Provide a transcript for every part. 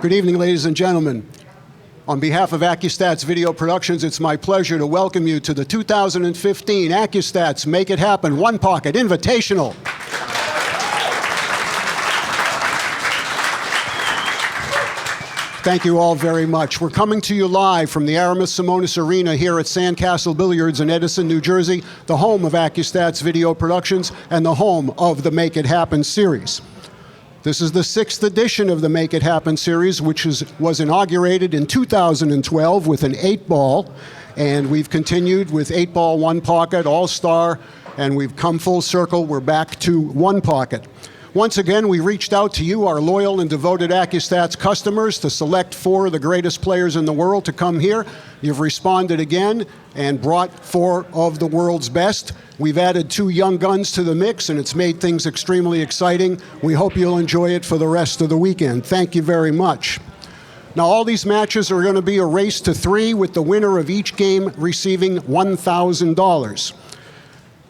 Good evening, ladies and gentlemen. On behalf of Accu-Stats Video Productions, it's my pleasure to welcome you to the 2015 Accu-Stats Make-It-Happen One-Pocket Invitational. Thank you all very much. We're coming to you live from the Aramis-Simonis Arena here at Sandcastle Billiards in Edison, New Jersey, the home of Accu-Stats Video Productions and the home of the Make It Happen series. This is the 6th edition of the Make It Happen series, which was inaugurated in 2012 with an 8-ball, and we've continued with 8-ball One-Pocket, All-Star, and we've come full circle. We're back to One-Pocket. Once again, we reached out to you, our loyal and devoted Accu-Stats customers, to select 4 of the greatest players in the world to come here. You've responded again and brought 4 of the world's best. We've added 2 young guns to the mix, and it's made things extremely exciting. We hope you'll enjoy it for the rest of the weekend. Thank you very much. Now, all these matches are going to be a race to 3, with the winner of each game receiving $1,000.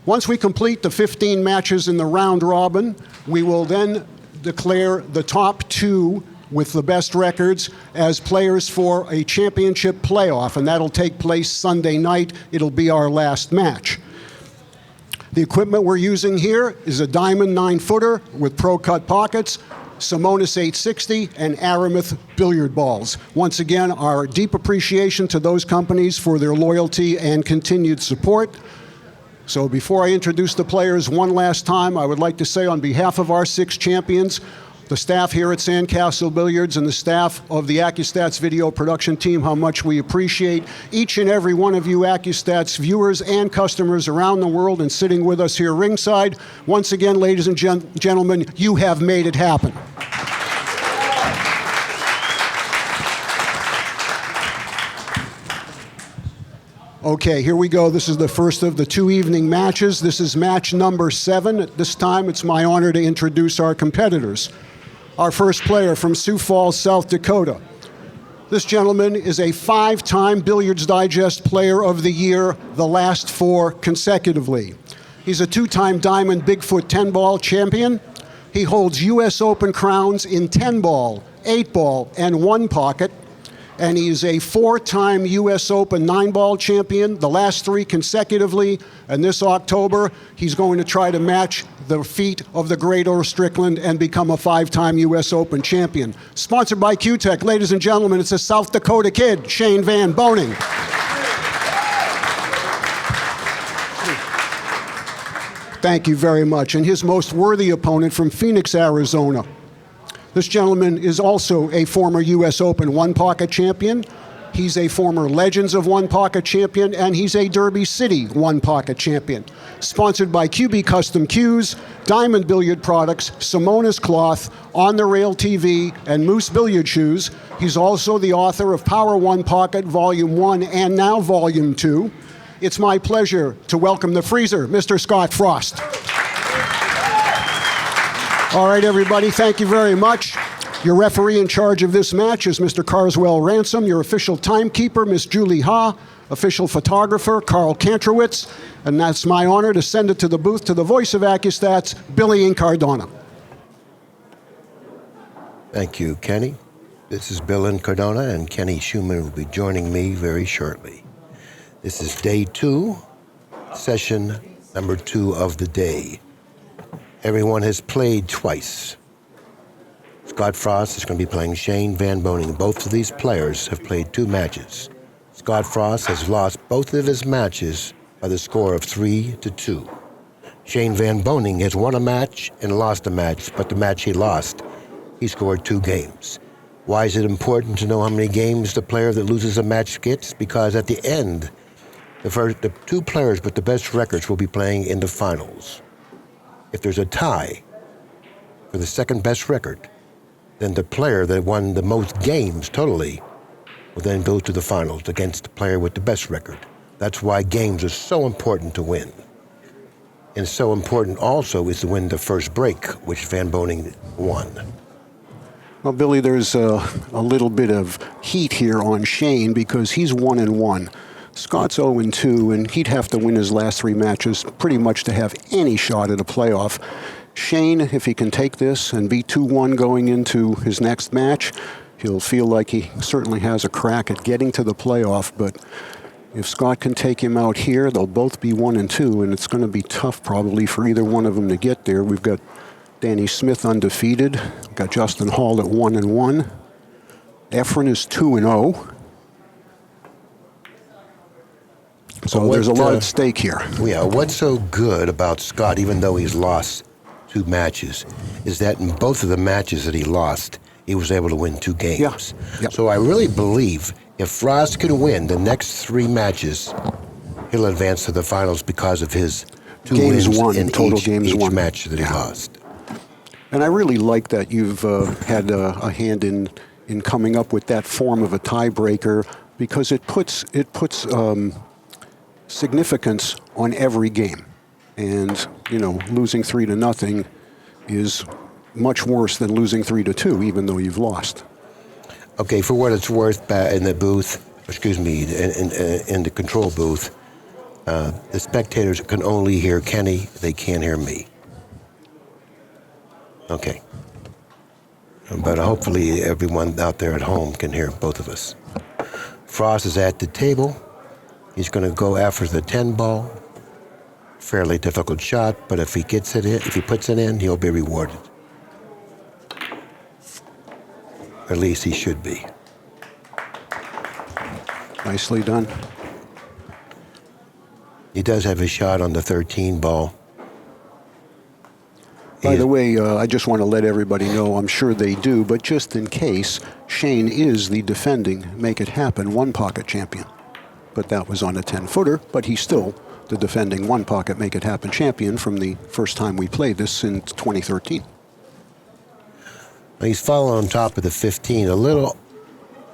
Once we complete the 15 matches in the round robin, we will then declare the top 2 with the best records as players for a championship playoff, and that'll take place Sunday night. It'll be our last match. The equipment we're using here is a Diamond 9-footer with Pro-Cut pockets, Simonis 860, and Aramis billiard balls. Once again, our deep appreciation to those companies for their loyalty and continued support. So before I introduce the players one last time, I would like to say on behalf of our 6 champions, the staff here at Sandcastle Billiards and the staff of the Accu-Stats video production team, how much we appreciate each and every one of you Accu-Stats viewers and customers around the world and sitting with us here ringside. Once again, ladies and gentlemen, you have made it happen. Okay, here we go. This is the first of the 2 evening matches. This is match number 7. At this time, it's my honor to introduce our competitors. Our first player from Sioux Falls, South Dakota. This gentleman is a 5-time Billiards Digest Player of the Year, the last 4 consecutively. He's a 2-time Diamond Bigfoot 10-ball champion. He holds U.S. Open crowns in 10-ball, 8-ball, and One-Pocket. And he's a 4-time U.S. Open 9-ball champion, the last 3 consecutively. And this October, he's going to try to match the feat of the great Earl Strickland and become a 5-time U.S. Open champion. Sponsored by Q-Tech, ladies and gentlemen, it's a South Dakota Kid, Shane Van Boening. Thank you very much. And his most worthy opponent from Phoenix, Arizona. This gentleman is also a former U.S. Open One-Pocket champion. He's a former Legends of One-Pocket champion, and he's a Derby City One-Pocket champion. Sponsored by QB Custom Cues, Diamond Billiard Products, Simonis Cloth, On the Rail TV, and Moose Billiard Shoes. He's also the author of Power One-Pocket Volume 1 and now Volume 2. It's my pleasure to welcome the Freezer, Mr. Scott Frost. All right, everybody, thank you very much. Your referee in charge of this match is Mr. Carswell Ransom. Your official timekeeper, Miss Julie Ha. Official photographer, Carl Kantrowitz. And that's my honor to send it to the booth to the voice of Accu-Stats, Billy Incardona. Thank you, Kenny. This is Bill Incardona, and Kenny Shuman will be joining me very shortly. This is day 2, session number 2 of the day. Everyone has played twice. Scott Frost is going to be playing Shane Van Boening. Both of these players have played 2 matches. Scott Frost has lost both of his matches by the score of 3-2. Shane Van Boening has won a match and lost a match, but the match he lost, he scored 2 games. Why is it important to know how many games the player that loses a match gets? Because at the end The two players with the best records will be playing in the finals. If there's a tie for the second best record, then the player that won the most games totally will then go to the finals against the player with the best record. That's why games are so important to win. And so important also is to win the first break, which Van Boening won. Well, Billy, there's a little bit of heat here on Shane because he's 1-1. Scott's 0-2, and he'd have to win his last three matches pretty much to have any shot at a playoff. Shane, if he can take this and be 2-1 going into his next match, he'll feel like he certainly has a crack at getting to the playoff. But if Scott can take him out here, they'll both be 1-2, and it's going to be tough probably for either one of them to get there. We've got Danny Smith undefeated. We've got Justin Hall at 1-1. Efren is 2-0. So there's a lot at stake here. Yeah, what's so good about Scott, even though he's lost 2 matches, is that in both of the matches that he lost, he was able to win 2 games. Yeah. Yep. So I really believe if Frost can win the next 3 matches, he'll advance to the finals because of his 2 games wins won, in total each games won match that he lost. And I really like that you've had a hand in coming up with that form of a tiebreaker, because it puts significance on every game. And, losing 3-0 is much worse than losing 3-2, even though you've lost. Okay, for what it's worth, in the booth, in the control booth, the spectators can only hear Kenny, they can't hear me. Okay. But hopefully everyone out there at home can hear both of us. Frost is at the table. He's going to go after the 10 ball. Fairly difficult shot, but if he gets it in, if he puts it in, he'll be rewarded. At least he should be. Nicely done. He does have a shot on the 13 ball. By the way, I just want to let everybody know, I'm sure they do, but just in case, Shane is the defending Make-It-Happen One-Pocket champion. But that was on a 10-footer, but he's still the defending One-Pocket Make-It-Happen champion from the first time we played this in 2013. He's fallen on top of the 15, a little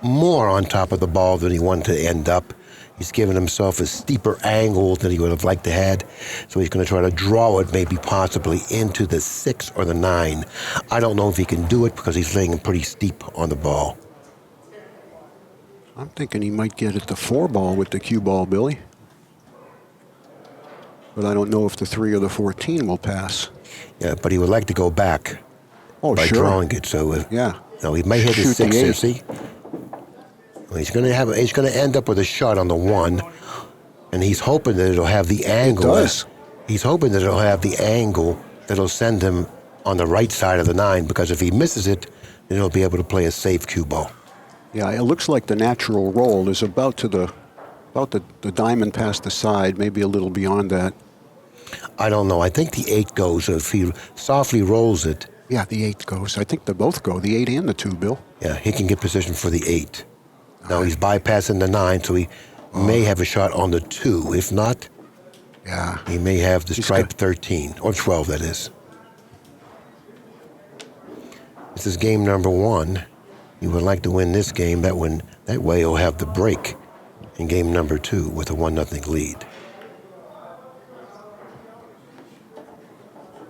more on top of the ball than he wanted to end up. He's given himself a steeper angle than he would have liked to had, so he's going to try to draw it maybe possibly into the 6 or the 9. I don't know if he can do it because he's laying pretty steep on the ball. I'm thinking he might get at the 4 ball with the cue ball, Billy. But I don't know if the 3 or the 14 will pass. Yeah, but he would like to go back by drawing it. So yeah. No, he may hit the 6 there, see? Well, he's going to end up with a shot on the 1, and he's hoping that it'll have the angle. It does. He's hoping that it'll have the angle that'll send him on the right side of the 9, because if he misses it, then he'll be able to play a safe cue ball. Yeah, it looks like the natural roll is about the diamond past the side, maybe a little beyond that. I don't know. I think the 8 goes. If he softly rolls it. Yeah, the 8 goes. I think they both go, the 8 and the 2, Bill. Yeah, he can get position for the 8. Now he's bypassing the 9, so he may have a shot on the 2. If not, he may have the stripe 13, or 12, that is. This is game number 1. He would like to win this game. That way he'll have the break in game number 2 with a 1-0 lead.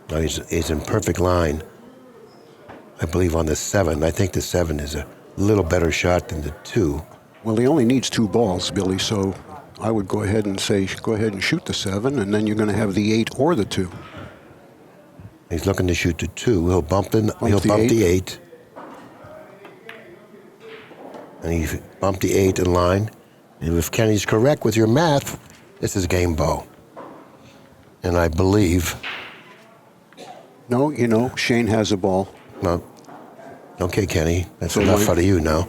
Now he's in perfect line, I believe, on the 7. I think the 7 is a little better shot than the 2. Well, he only needs 2 balls, Billy, so I would go ahead and say, go ahead and shoot the 7, and then you're going to have the 8 or the 2. He's looking to shoot the 2. He'll bump the 8. And he bumped the 8 in line. And if Kenny's correct with your math, this is game ball. And I believe... No, Shane has a ball. No. Okay, Kenny. That's enough out of you now.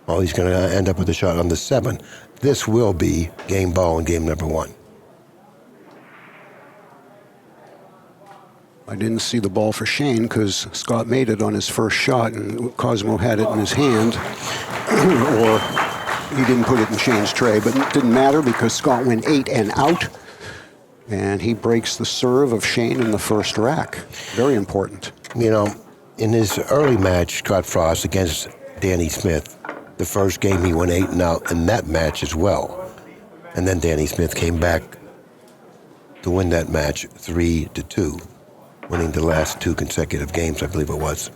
Well, he's going to end up with a shot on the 7. This will be game ball in game number 1. I didn't see the ball for Shane because Scott made it on his first shot and Cosmo had it in his hand. Or He didn't put it in Shane's tray, but it didn't matter because Scott went 8 and out. And he breaks the serve of Shane in the first rack. Very important. You know, in his early match, Scott Frost against Danny Smith, the first game he went 8 and out in that match as well. And then Danny Smith came back to win that match 3-2, winning the last 2 consecutive games, I believe it was.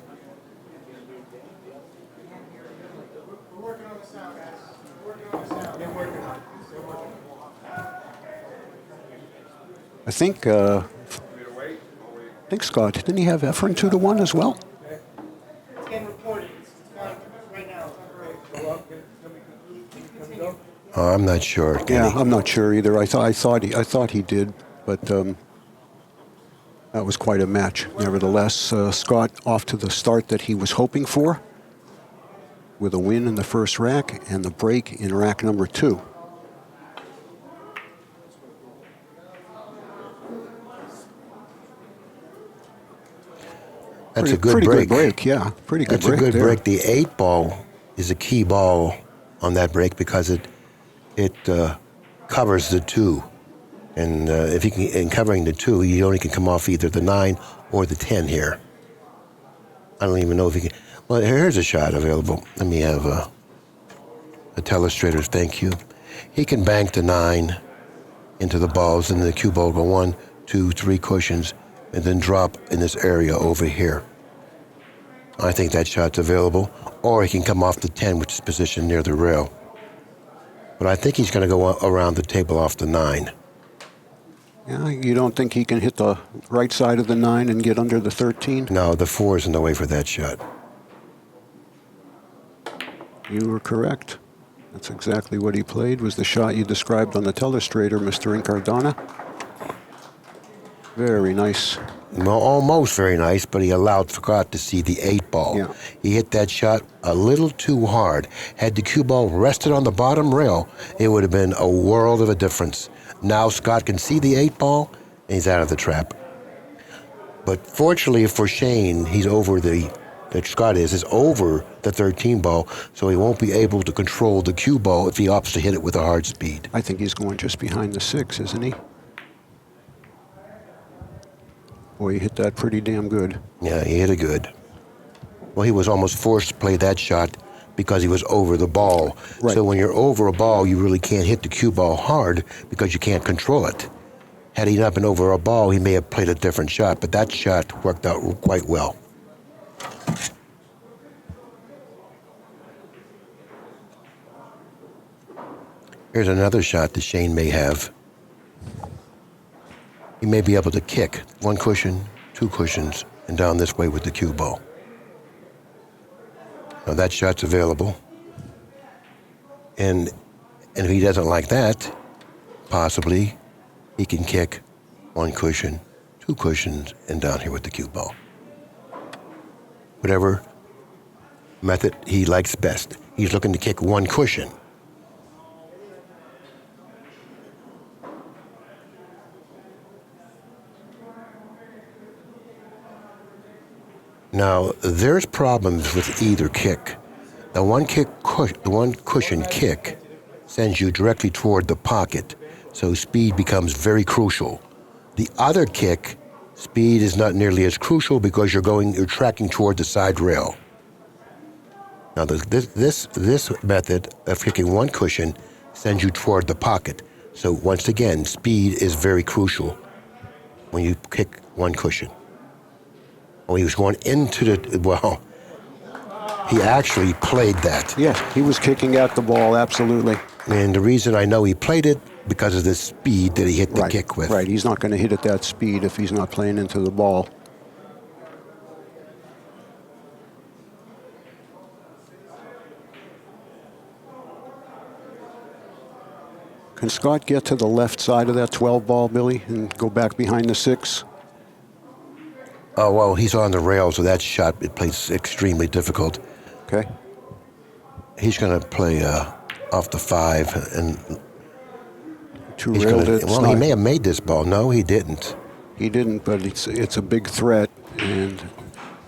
I think Scott, didn't he have Efren 2-1 as well? It's getting reported. It's gone right now. Oh, I'm not sure. Yeah, Kenny. I'm not sure either. I thought he did, but that was quite a match. Nevertheless, Scott off to the start that he was hoping for, with a win in the first rack and the break in rack number 2. That's a good break. Pretty good break, yeah. Pretty good break. That's a good there. break. The 8 ball is a key ball on that break because it covers the 2. And if he can, in covering the 2, he only can come off either the 9 or the 10 here. I don't even know if he can. Well, here's a shot available. Let me have a telestrator. Thank you. He can bank the 9 into the balls, and the cue ball go 1, 2, 3 cushions, and then drop in this area over here. I think that shot's available. Or he can come off the 10, which is positioned near the rail. But I think he's going to go around the table off the 9. Yeah, you don't think he can hit the right side of the 9 and get under the 13? No, the 4 is in the way for that shot. You were correct. That's exactly what he played, was the shot you described on the telestrator, Mr. Incardona. Very nice. Well, almost very nice, but he allowed Scott to see the 8 ball. Yeah. He hit that shot a little too hard. Had the cue ball rested on the bottom rail, it would have been a world of a difference. Now Scott can see the 8 ball, and he's out of the trap. But fortunately for Shane, he's over that Scott is over the 13 ball, so he won't be able to control the cue ball if he opts to hit it with a hard speed. I think he's going just behind the 6, isn't he? Boy, he hit that pretty damn good. Yeah, he hit it good. Well, he was almost forced to play that shot because he was over the ball. Right. So when you're over a ball, you really can't hit the cue ball hard because you can't control it. Had he not been over a ball, he may have played a different shot, but that shot worked out quite well. Here's another shot that Shane may have. He may be able to kick 1 cushion, 2 cushions, and down this way with the cue ball. Now that shot's available. And if he doesn't like that, possibly he can kick 1 cushion, 2 cushions, and down here with the cue ball. Whatever method he likes best. He's looking to kick 1 cushion. Now, there's problems with either kick. The one cushion kick sends you directly toward the pocket, so speed becomes very crucial. The other kick, speed is not nearly as crucial because you're tracking toward the side rail. Now, this method of kicking 1 cushion sends you toward the pocket. So once again, speed is very crucial when you kick 1 cushion. Oh, he was going into he actually played that. Yes, he was kicking at the ball, absolutely. And the reason I know he played it, because of the speed that he hit the kick with. Right, he's not going to hit at that speed if he's not playing into the ball. Can Scott get to the left side of that 12 ball, Billy, and go back behind the 6? Oh, well, he's on the rail, so that shot, it plays extremely difficult. Okay. He's going to play off the 5. And he's he may have made this ball. No, he didn't. He didn't, but it's a big threat, and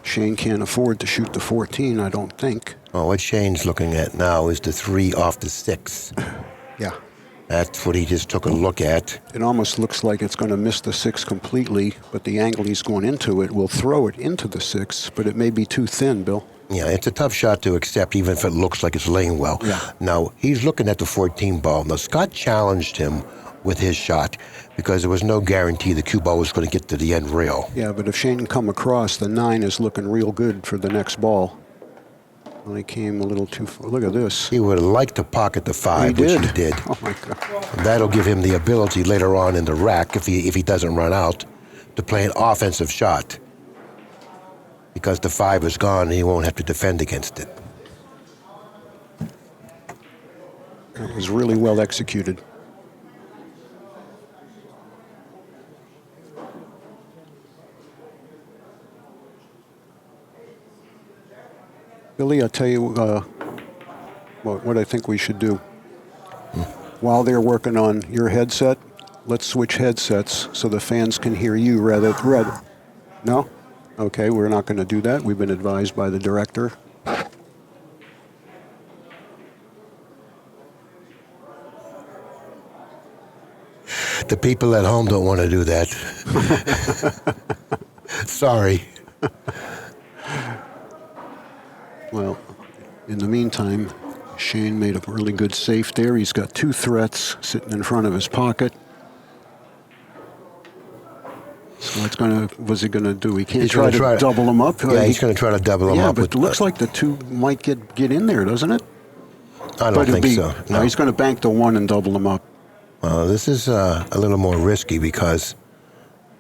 Shane can't afford to shoot the 14, I don't think. Well, what Shane's looking at now is the 3 off the 6. Yeah. That's what he just took a look at. It almost looks like it's going to miss the 6 completely, but the angle he's going into it will throw it into the 6, but it may be too thin, Bill. Yeah, it's a tough shot to accept, even if it looks like it's laying well. Yeah. Now, he's looking at the 14 ball. Now, Scott challenged him with his shot because there was no guarantee the cue ball was going to get to the end rail. Yeah, but if Shane can come across, the 9 is looking real good for the next ball. Well, he came a little too far. Look at this. He would have liked to pocket the 5, which he did. Oh, my God. That'll give him the ability later on in the rack, if he doesn't run out, to play an offensive shot. Because the 5 is gone, and he won't have to defend against it. It was really well executed. Billy, I'll tell you what I think we should do. While they're working on your headset, let's switch headsets so the fans can hear you rather. No? Okay, we're not going to do that. We've been advised by the director. The people at home don't want to do that. Sorry. Well, in the meantime, Shane made a really good safe there. He's got 2 threats sitting in front of his pocket. So what's he gonna do? He can't try to double them up. Yeah, he's going to try to double them up. Yeah, but it looks like the 2 might get in there, doesn't it? I don't think so. No, he's going to bank the 1 and double them up. Well, this is a little more risky because,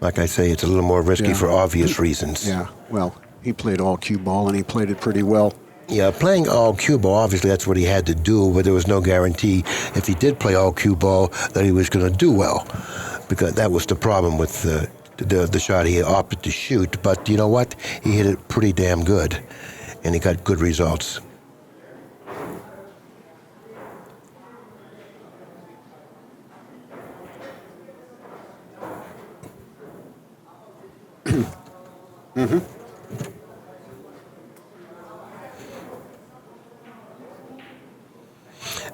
like I say, it's a little more risky for obvious reasons. Yeah, well, he played all cue ball, and he played it pretty well. Yeah, playing all cue ball, obviously that's what he had to do, but there was no guarantee if he did play all cue ball that he was going to do well, because that was the problem with the shot he opted to shoot. But you know what? He hit it pretty damn good, and he got good results. Mm-hmm.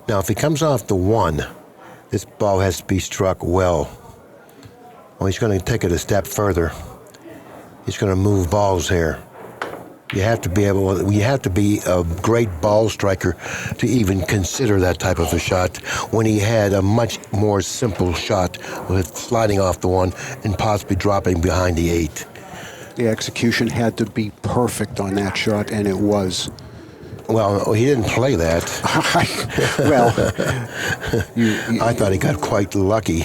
Now, if he comes off the 1, this ball has to be struck well. Well, he's going to take it a step further. He's going to move balls here. You have to be a great ball striker to even consider that type of a shot when he had a much more simple shot with sliding off the 1 and possibly dropping behind the 8. The execution had to be perfect on that shot, and it was. Well, he didn't play that. Well, I thought he got quite lucky.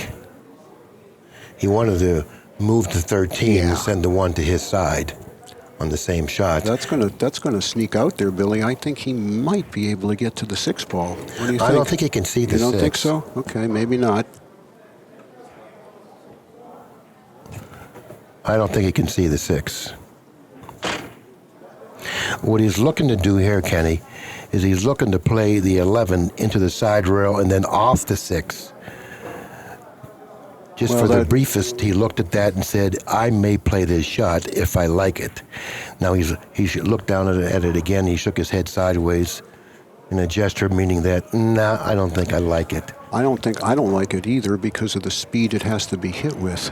He wanted to move to 13 and send the 1 to his side on the same shot. That's gonna sneak out there, Billy. I think he might be able to get to the 6 ball. What do you think? I don't think he can see the 6. You don't think so? Okay, maybe not. I don't think he can see the 6. What he's looking to do here, Kenny, is he's looking to play the 11 into the side rail and then off the 6. Just for the briefest, he looked at that and said, I may play this shot if I like it. Now he should look down at it again. He shook his head sideways in a gesture meaning that, nah, I don't think I like it. I don't like it either because of the speed it has to be hit with.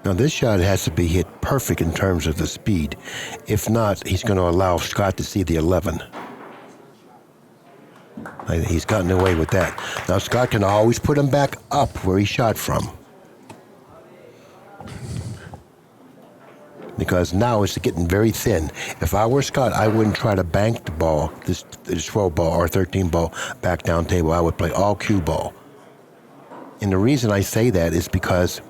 Now, this shot has to be hit perfect in terms of the speed. If not, he's going to allow Scott to see the 11. He's gotten away with that. Now, Scott can always put him back up where he shot from. Because now it's getting very thin. If I were Scott, I wouldn't try to bank the ball, this 12 ball or 13 ball, back down table. I would play all cue ball. And the reason I say that is because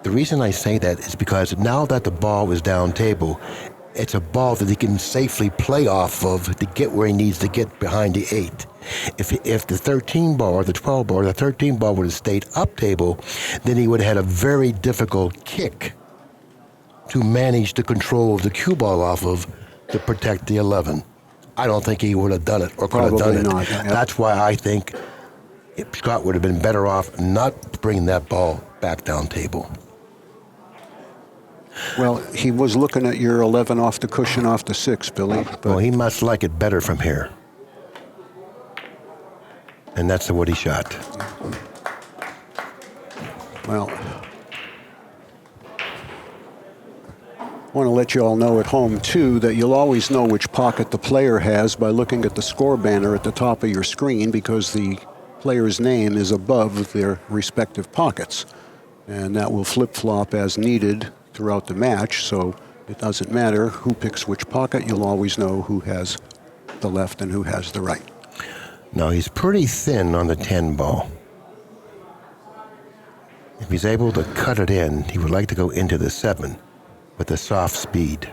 now that the ball is down table, it's a ball that he can safely play off of to get where he needs to get behind the 8. If the 13 ball or the 12 ball or the 13 ball would have stayed up table, then he would have had a very difficult kick to manage the control of the cue ball off of to protect the 11. I don't think he would have done it or could have done it. Probably not. Yep. That's why I think Scott would have been better off not bringing that ball back down table. Well, he was looking at your 11 off the cushion off the 6, Billy. But Well, he must like it better from here. And that's what he shot. well, I want to let you all know at home, too, that you'll always know which pocket the player has by looking at the score banner at the top of your screen, because the player's name is above their respective pockets. And that will flip-flop as needed throughout the match, so it doesn't matter who picks which pocket. You'll always know who has the left and who has the right. Now, he's pretty thin on the 10 ball. If he's able to cut it in, he would like to go into the 7 with a soft speed.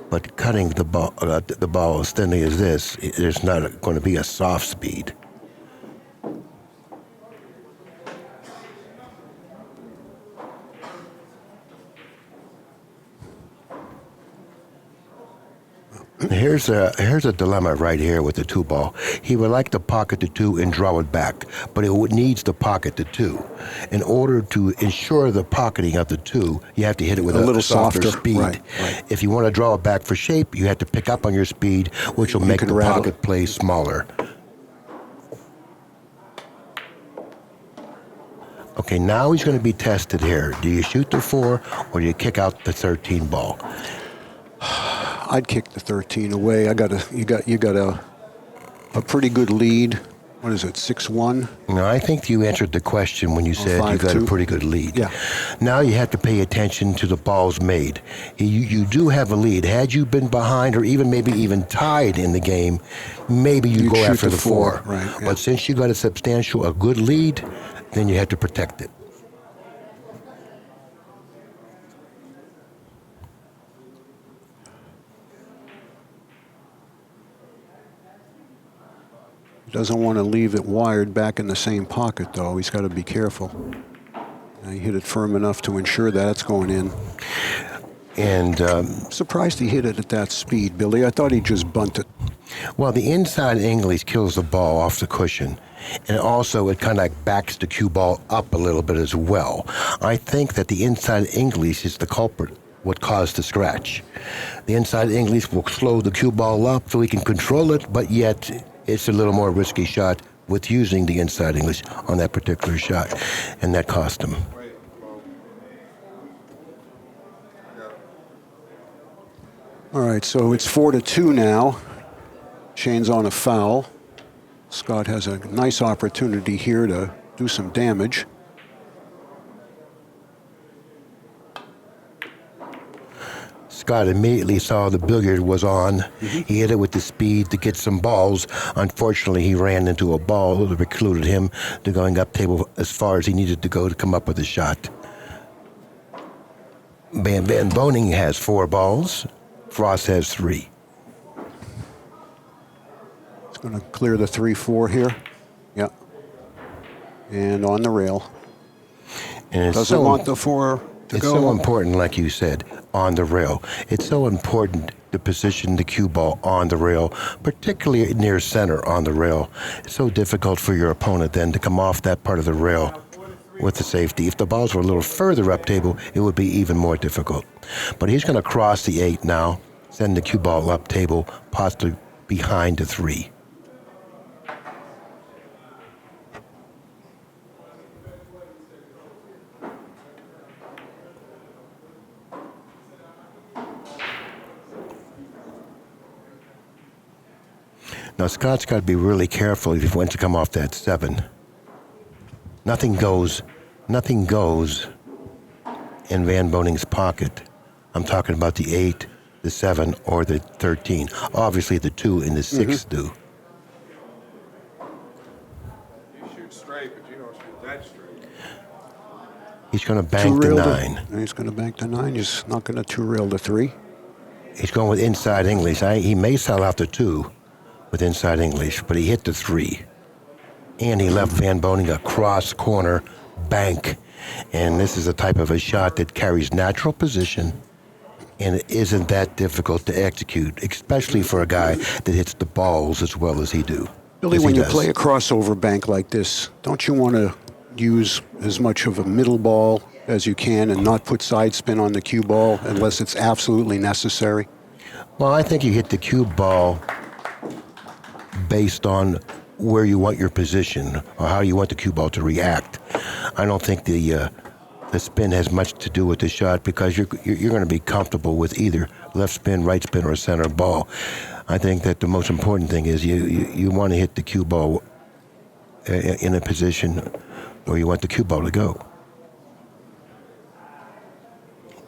But cutting the ball as thinly as this, there's not going to be a soft speed. Here's a dilemma right here with the 2 ball. He would like to pocket the 2 and draw it back, but it needs to pocket the 2. In order to ensure the pocketing of the 2, you have to hit it with a little softer speed. Right. If you want to draw it back for shape, you have to pick up on your speed, which will make the pocket play smaller. Okay, now he's going to be tested here. Do you shoot the 4 or do you kick out the 13 ball? I'd kick the 13 away. You got a pretty good lead. What is it, 6-1? No, I think you answered the question when you said you got a pretty good lead. Yeah. Now you have to pay attention to the balls made. You do have a lead. Had you been behind or maybe even tied in the game, maybe you'd go after the 4. Right, yeah. But since you got a good lead, then you have to protect it. Doesn't want to leave it wired back in the same pocket, though. He's got to be careful. He hit it firm enough to ensure that it's going in. And surprised he hit it at that speed, Billy. I thought he just bunted. Well, the inside English kills the ball off the cushion. And also it kind of like backs the cue ball up a little bit as well. I think that the inside English is the culprit, what caused the scratch. The inside English will slow the cue ball up so he can control it, but yet it's a little more risky shot with using the inside English on that particular shot, and that cost him. All right, so it's 4-2 now. Shane's on a foul. Scott has a nice opportunity here to do some damage. Scott immediately saw the billiard was on. He hit it with the speed to get some balls. Unfortunately, he ran into a ball that precluded him to going up table as far as he needed to go to come up with a shot. Boening has 4 balls. Frost has 3. It's going to clear the 3-4 here. Yep. And on the rail. And doesn't want the 4 to it's go. so important, like you said, on the rail. It's so important to position the cue ball on the rail, particularly near center on the rail. It's so difficult for your opponent then to come off that part of the rail with the safety. If the balls were a little further up table, it would be even more difficult. But he's going to cross the 8 now, send the cue ball up table, possibly behind the 3. Now, Scott's got to be really careful if he wants to come off that 7. Nothing goes in Van Boning's pocket. I'm talking about the 8, the 7, or the 13. Obviously, the 2 and the 6 do. You shoot straight, but you don't shoot that straight. He's going to bank the 9. He's going to bank the 9. He's not going to 2-rail the 3. He's going with inside English. He may sell out the 2 with inside English, but he hit the 3. And he left Van Boning a cross corner bank. And this is a type of a shot that carries natural position, and it isn't that difficult to execute, especially for a guy that hits the balls as well as he do. Billy, when you play a crossover bank like this, don't you want to use as much of a middle ball as you can and not put side spin on the cue ball unless it's absolutely necessary? Well, I think you hit the cue ball based on where you want your position or how you want the cue ball to react. I don't think the spin has much to do with the shot because you're going to be comfortable with either left spin, right spin, or center ball. I think that the most important thing is you want to hit the cue ball in a position where you want the cue ball to go.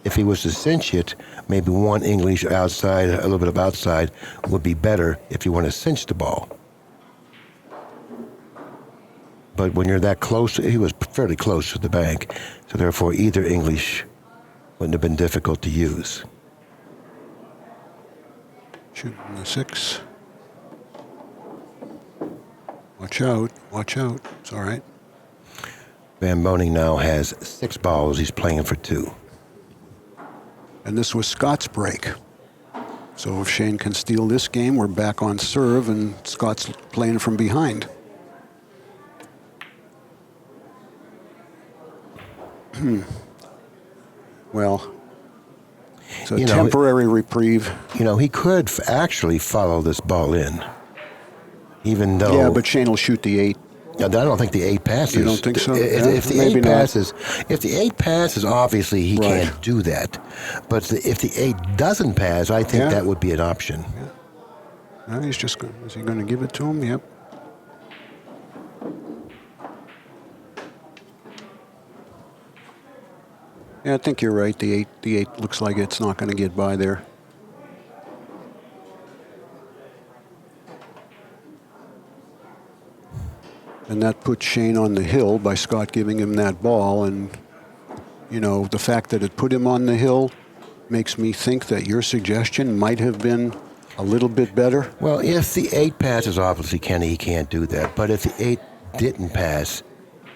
If he was to cinch it, maybe one English outside, a little bit of outside, would be better if you want to cinch the ball. But when you're that close, he was fairly close to the bank, so therefore either English wouldn't have been difficult to use. Shooting the 6. Watch out, watch out. It's all right. Van Boening now has 6 balls. He's playing for 2. And this was Scott's break. So if Shane can steal this game, we're back on serve, and Scott's playing from behind. Well, it's a temporary reprieve. You know, he could actually follow this ball in, even though... Yeah, but Shane will shoot the 8. I don't think the 8 passes. You don't think so? If the maybe 8 passes, if the 8 passes, obviously he Right. can't do that. But if the 8 doesn't pass, I think that would be an option. No, he's just going. Is he going to give it to him? Yep. Yeah, I think you're right. The 8 looks like it's not going to get by there. And that puts Shane on the hill by Scott giving him that ball. And, you know, the fact that it put him on the hill makes me think that your suggestion might have been a little bit better. Well, if the 8 passes, obviously, Kenny, he can't do that. But if the 8 didn't pass,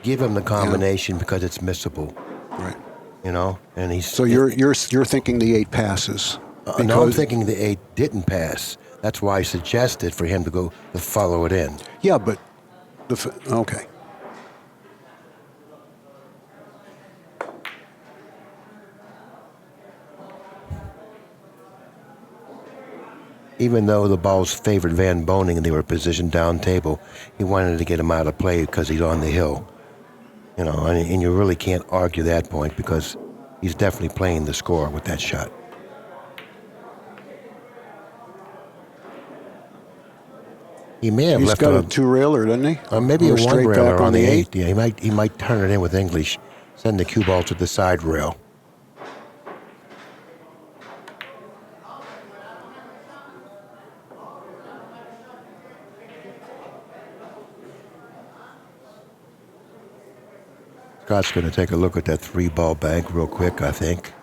give him the combination because it's missable. Right. You know, and he's... So you're thinking the 8 passes? No, I'm thinking the 8 didn't pass. That's why I suggested for him to go to follow it in. Yeah, but okay. Even though the balls favored Van Boening and they were positioned down table, he wanted to get him out of play because he's on the hill. You know, and you really can't argue that point because he's definitely playing the score with that shot. He may have left got a 2-railer, doesn't he? Maybe or a straight 1-railer back on the 8. 8. Yeah, he might turn it in with English, send the cue ball to the side rail. Scott's going to take a look at that 3-ball bank real quick, I think,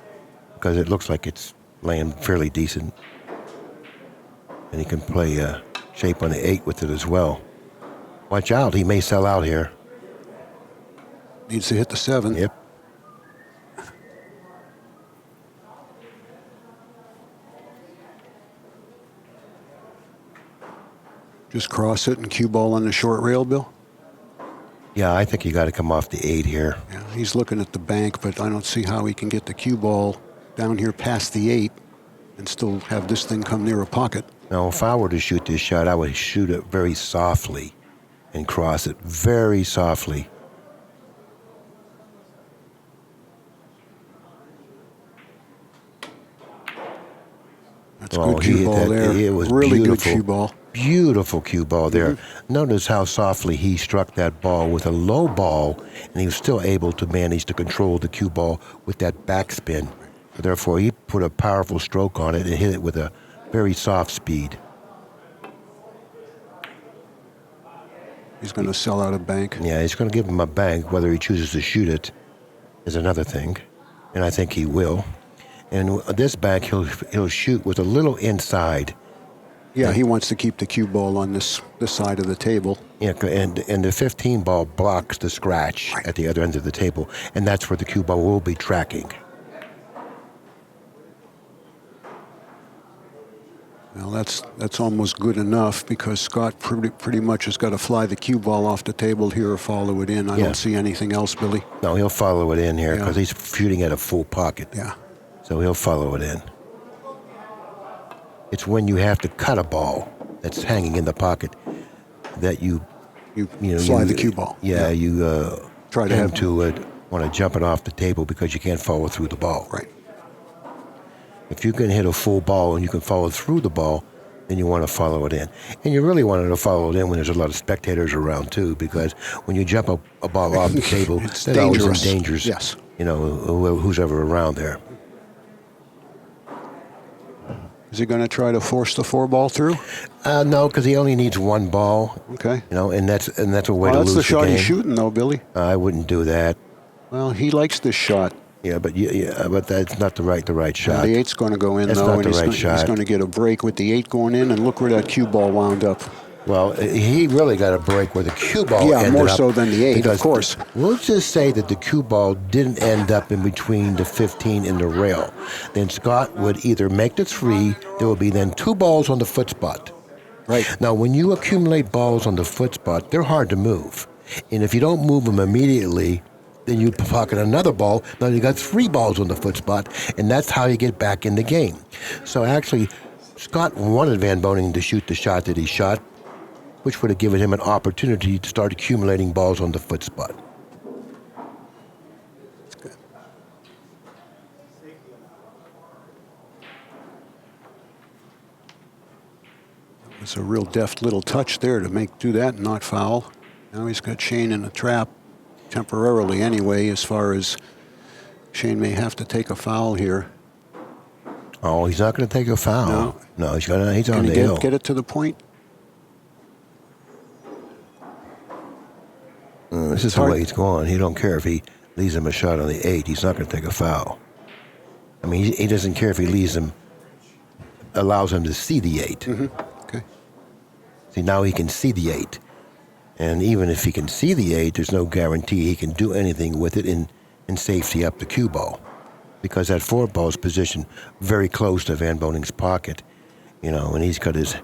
because it looks like it's laying fairly decent. And he can play shape on the 8 with it as well. Watch out, he may sell out here. Needs to hit the 7. Yep. Just cross it and cue ball on the short rail, Bill? Yeah, I think you got to come off the 8 here. Yeah, he's looking at the bank, but I don't see how he can get the cue ball down here past the 8 and still have this thing come near a pocket. Now, if I were to shoot this shot, I would shoot it very softly and cross it very softly. That's a good cue ball that, there. It was really beautiful. good cue ball. Beautiful cue ball there. Notice how softly he struck that ball with a low ball, and he was still able to manage to control the cue ball with that backspin. Therefore, he put a powerful stroke on it and hit it with a very soft speed. He's going to sell out a bank. Yeah, he's going to give him a bank. Whether he chooses to shoot it is another thing, and I think he will. And this bank, he'll shoot with a little inside. Yeah, he wants to keep the cue ball on this side of the table. Yeah, and the 15 ball blocks the scratch at the other end of the table, and that's where the cue ball will be tracking. Well, that's almost good enough because Scott pretty much has got to fly the cue ball off the table here or follow it in. I Yeah. don't see anything else, Billy. No, he'll follow it in here Yeah. because he's shooting at a full pocket. Yeah. So he'll follow it in. It's when you have to cut a ball that's hanging in the pocket that you Fly the cue ball. Yeah, you Try to tend have- to want to jump it off the table because you can't follow through the ball. Right. If you can hit a full ball and you can follow through the ball, then you want to follow it in. And you really want to follow it in when there's a lot of spectators around too, because when you jump a ball off the table, It's that always dangerous. endangers, Yes. who's ever around there. Is he going to try to force the 4 ball through? No, because he only needs one ball. Okay. And that's a way Well, to that's lose the shot game. he's shooting, though, Billy. I wouldn't do that. Well, he likes this shot. Yeah, but that's not the right shot. The 8's going to go in, That's though, not and the he's right gonna- he's shot. going to get a break with the 8 going in, and look where that cue ball wound up. Well, he really got a break where the cue ball Yeah, ended more up, so than the 8, of because course. We'll just say that the cue ball didn't end up in between the 15 and the rail. Then Scott would either make the 3, there would be then 2 balls on the foot spot. Right. Now, when you accumulate balls on the foot spot, they're hard to move. And if you don't move them immediately, then you pocket another ball. Now you got 3 balls on the foot spot, and that's how you get back in the game. So actually, Scott wanted Van Boening to shoot the shot that he shot, which would have given him an opportunity to start accumulating balls on the foot spot. It's a real deft little touch there to do that and not foul. Now he's got Shane in a trap, temporarily anyway, as far as Shane may have to take a foul here. Oh, he's not going to take a foul. No, he's on Can the he hill. get it to the point? This is the way he's going. He don't care if he leaves him a shot on the 8. He's not going to take a foul. I mean, he doesn't care if he allows him to see the 8. Mm-hmm. Okay. See, now he can see the 8. And even if he can see the 8, there's no guarantee he can do anything with it in safety up the cue ball, because that 4 ball is positioned very close to Van Boning's pocket, and he's got his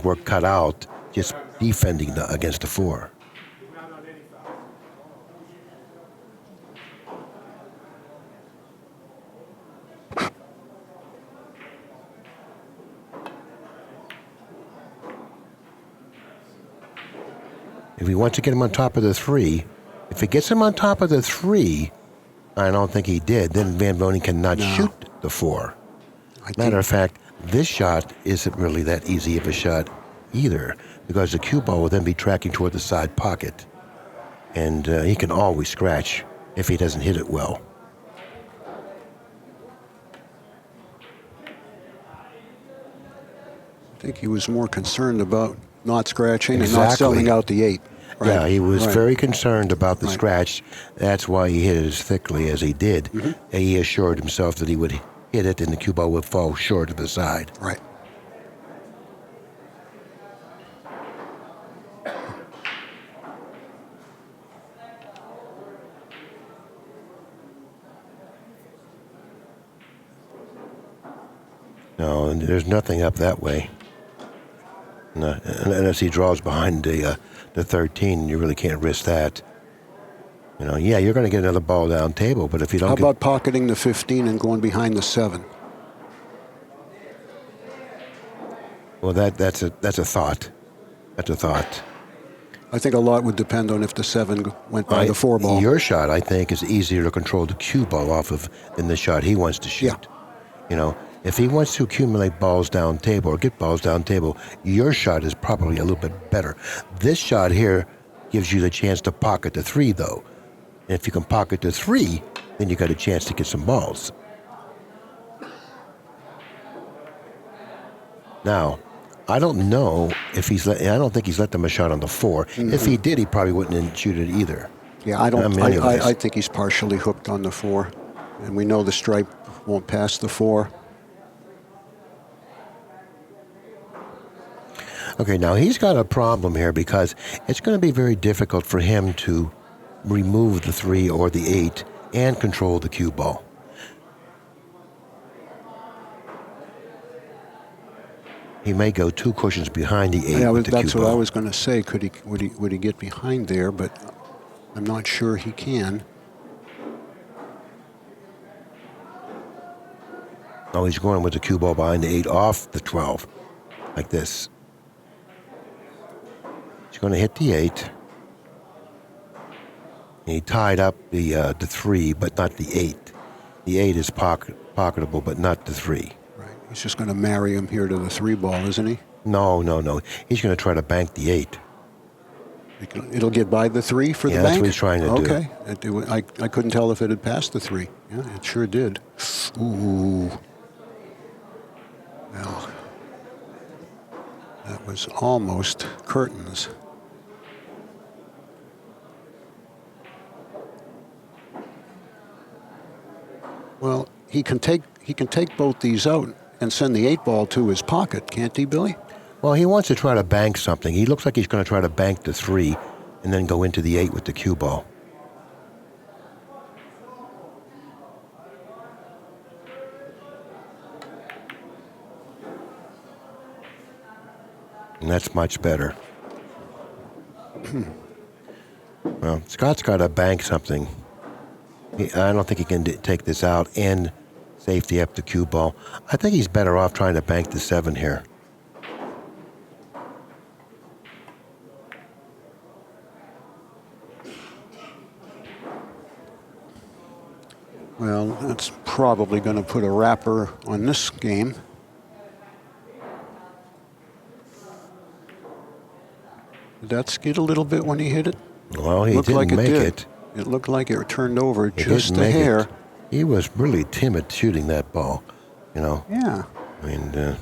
work cut out just defending against the 4. If he wants to get him on top of the 3, if he gets him on top of the 3, I don't think he did, then Van Boening cannot shoot the 4. Matter of fact, this shot isn't really that easy of a shot either, because the cue ball will then be tracking toward the side pocket, and he can always scratch if he doesn't hit it well. I think he was more concerned about not scratching and not Exactly. selling out the 8. Right. Yeah, he was Right. very concerned about the Right. scratch. That's why he hit it as thickly as he did. Mm-hmm. And he assured himself that he would hit it and the cue ball would fall short of the side. Right. No, and there's nothing up that way. No, unless he draws behind the 13, you really can't risk that. Yeah, you're going to get another ball down table, but if you don't How about pocketing the 15 and going behind the 7? well, that's a thought. That's a thought. I think a lot would depend on if the 7 went by the 4 ball. Your shot, I think, is easier to control the cue ball off of than the shot he wants to shoot. Yeah. If he wants to accumulate balls down table or get balls down table, your shot is probably a little bit better. This shot here gives you the chance to pocket the 3, though. And if you can pocket the 3, then you got a chance to get some balls. Now, I don't know if I don't think he's let them a shot on the 4. Mm-hmm. If he did, he probably wouldn't shoot it either. Yeah, I don't. anyways. I think he's partially hooked on the 4, and we know the stripe won't pass the 4. Okay, now he's got a problem here because it's going to be very difficult for him to remove the 3 or the 8 and control the cue ball. He may go 2 cushions behind the 8 Yeah, with the cue that's what I ball. was going to say. Would he get behind there? But I'm not sure he can. No, he's going with the cue ball behind the 8 off the 12, like this. He's going to hit the 8. And he tied up the 3, but not the 8. The 8 is pocketable, but not the 3. Right. He's just going to marry him here to the 3 ball, isn't he? No. He's going to try to bank the 8. It'll get by the 3 for the Yeah, bank? that's what he's trying to do. Okay. I couldn't tell if it had passed the 3. Yeah, it sure did. Ooh. Well, that was almost curtains. Well, he can take both these out and send the 8 ball to his pocket, can't he, Billy? Well, he wants to try to bank something. He looks like he's going to try to bank the 3 and then go into the 8 with the cue ball. And that's much better. Well, Scott's got to bank something. I don't think he can take this out and safety up the cue ball. I think he's better off trying to bank the 7 here. Well, that's probably going to put a wrapper on this game. Did that skid a little bit when he hit it? Well, he didn't make it. It looked like it turned over He just didn't a make hair. it. He was really timid shooting that ball, you know. Yeah. I mean,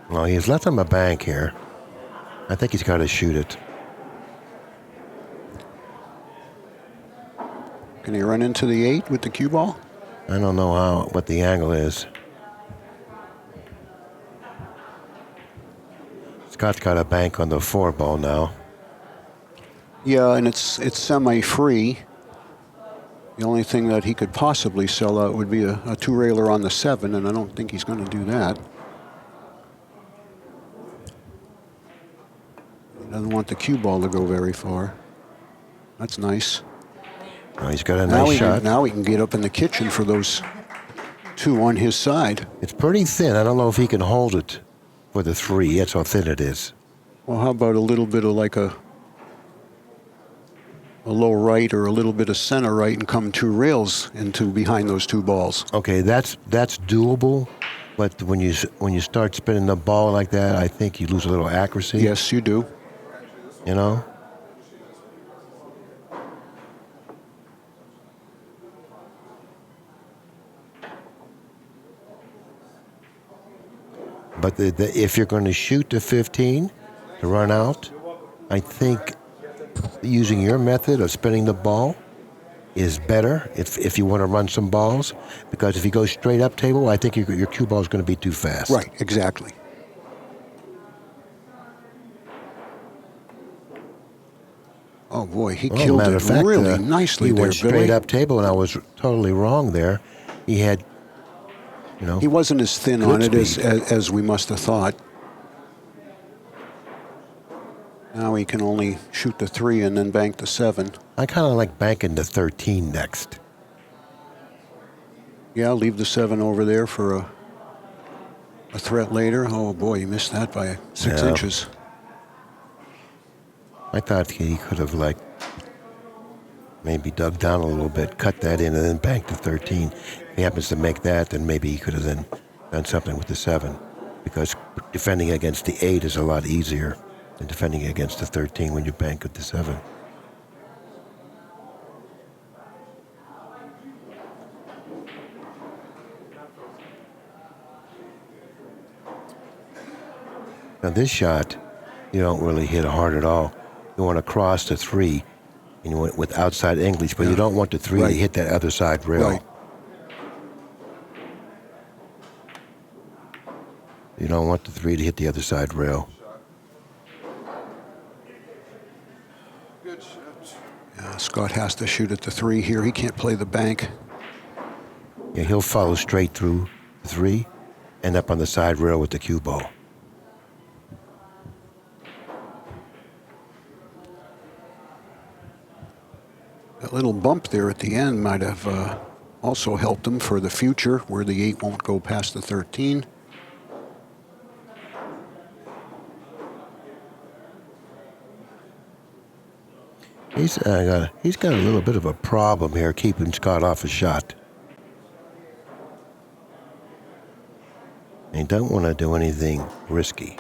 well, he's left him a bank here. I think he's got to shoot it. Can he run into the 8 with the cue ball? I don't know what the angle is. Scott's got a bank on the 4 ball now. Yeah, and it's semi-free. The only thing that he could possibly sell out would be a 2-railer on the 7, and I don't think he's going to do that. He doesn't want the cue ball to go very far. That's nice. Oh, he's got a nice shot. Now he can get up in the kitchen for those 2 on his side. It's pretty thin. I don't know if he can hold it for the 3. That's how thin it is. Well, how about a little bit of like a low right or a little bit of center right and come 2 rails into behind those 2 balls? Okay, that's doable, but when you start spinning the ball like that, I think you lose a little accuracy. Yes, you do. You know? But if you're going to shoot the 15 to run out, I think using your method of spinning the ball is better if you want to run some balls, because if you go straight up table, I think your cue ball is going to be too fast. Right, exactly. Oh boy, he killed matter it of fact, really nicely he there, went straight Billy. up table, and I was totally wrong there. He had, He wasn't as thin good on it speed. as we must have thought. Now he can only shoot the 3 and then bank the 7. I kind of like banking the 13 next. Yeah, leave the 7 over there for a threat later. Oh boy, he missed that by 6 Yeah. inches. I thought he could have maybe dug down a little bit, cut that in, and then banked the 13. If he happens to make that, then maybe he could have then done something with the 7, because defending against the 8 is a lot easier than defending against the 13 when you bank with the 7. Now this shot, you don't really hit hard at all. You want to cross the 3, and you went with outside English, but you don't want the 3 to hit that other side rail. Right. You don't want the 3 to hit the other side rail. Good shot. Yeah, Scott has to shoot at the 3 here. He can't play the bank. Yeah, he'll follow straight through the 3, end up on the side rail with the cue ball. That little bump there at the end might have also helped him for the future, where the 8 won't go past the 13. He's got a little bit of a problem here keeping Scott off a shot. He don't want to do anything risky.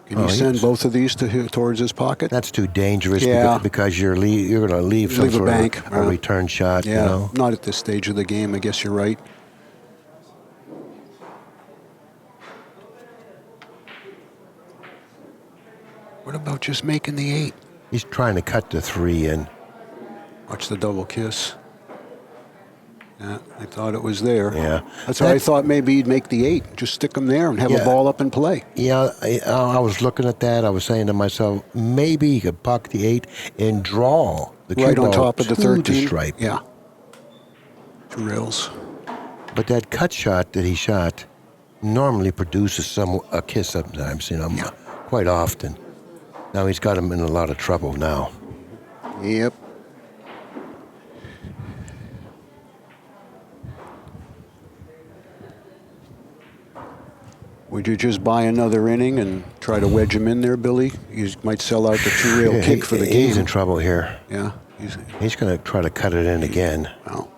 Can you send both of these towards his pocket? That's too dangerous Yeah. because you're going to leave some Leave a sort bank, of a return shot. Yeah, You know? not at this stage of the game. I guess you're right. What about just making the 8? He's trying to cut the 3 in. Watch the double kiss. Yeah, I thought it was there. Yeah. That's why I thought maybe he'd make the 8. Just stick them there and have a ball up and play. Yeah, I was looking at that. I was saying to myself, maybe he could pocket the 8 and draw the cue Right on ball top of the to 13. stripe. Yeah. 2 rails. But that cut shot that he shot normally produces a kiss sometimes, quite often. Now he's got him in a lot of trouble now. Yep. Would you just buy another inning and try to wedge him in there, Billy? You might sell out the 2-rail kick for the game. He's in trouble here. Yeah. He's going to try to cut it in again. Well.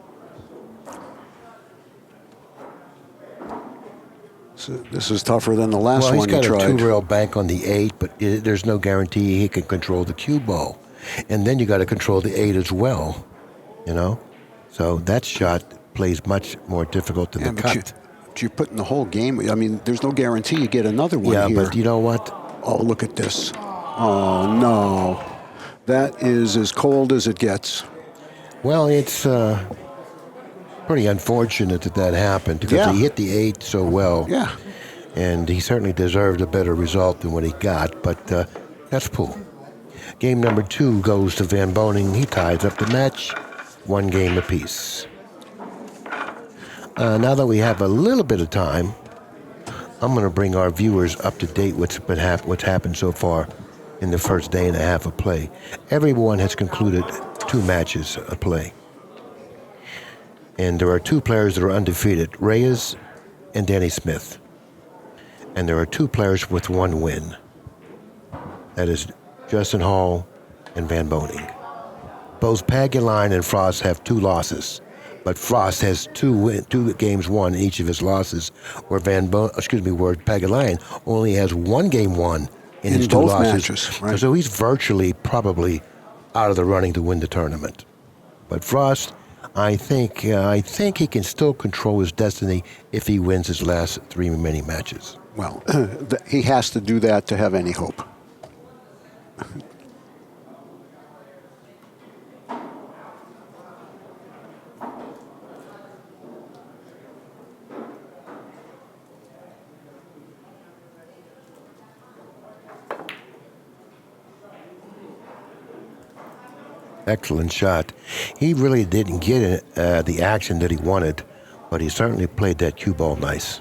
So this is tougher than the last one you tried. He's got a 2-rail bank on the 8, but there's no guarantee he can control the cue ball. And then you got to control the 8 as well, So that shot plays much more difficult than the cut. You're putting the whole game. I mean, there's no guarantee you get another one here. Yeah, but you know what? Oh, look at this. Oh, no. That is as cold as it gets. Well, it's pretty unfortunate that happened because he hit the 8 so well. Yeah. And he certainly deserved a better result than what he got, but that's cool. Game number 2 goes to Van Boening. He ties up the match, 1 game apiece. Now that we have a little bit of time, I'm going to bring our viewers up to date what's happened so far in the first day and a half of play. Everyone has concluded 2 matches of play. And there are 2 players that are undefeated, Reyes and Danny Smith. And there are 2 players with 1 win. That is Justin Hall and Van Boening. Both Paguline and Frost have 2 losses. But Frost has 2 games won in each of his losses, where Paguline only has 1 game won in his 2 both losses. matches, right. So he's virtually probably out of the running to win the tournament. But Frost, I think he can still control his destiny if he wins his last 3 remaining matches. Well, he has to do that to have any hope. Excellent shot. He really didn't get the action that he wanted, but he certainly played that cue ball nice.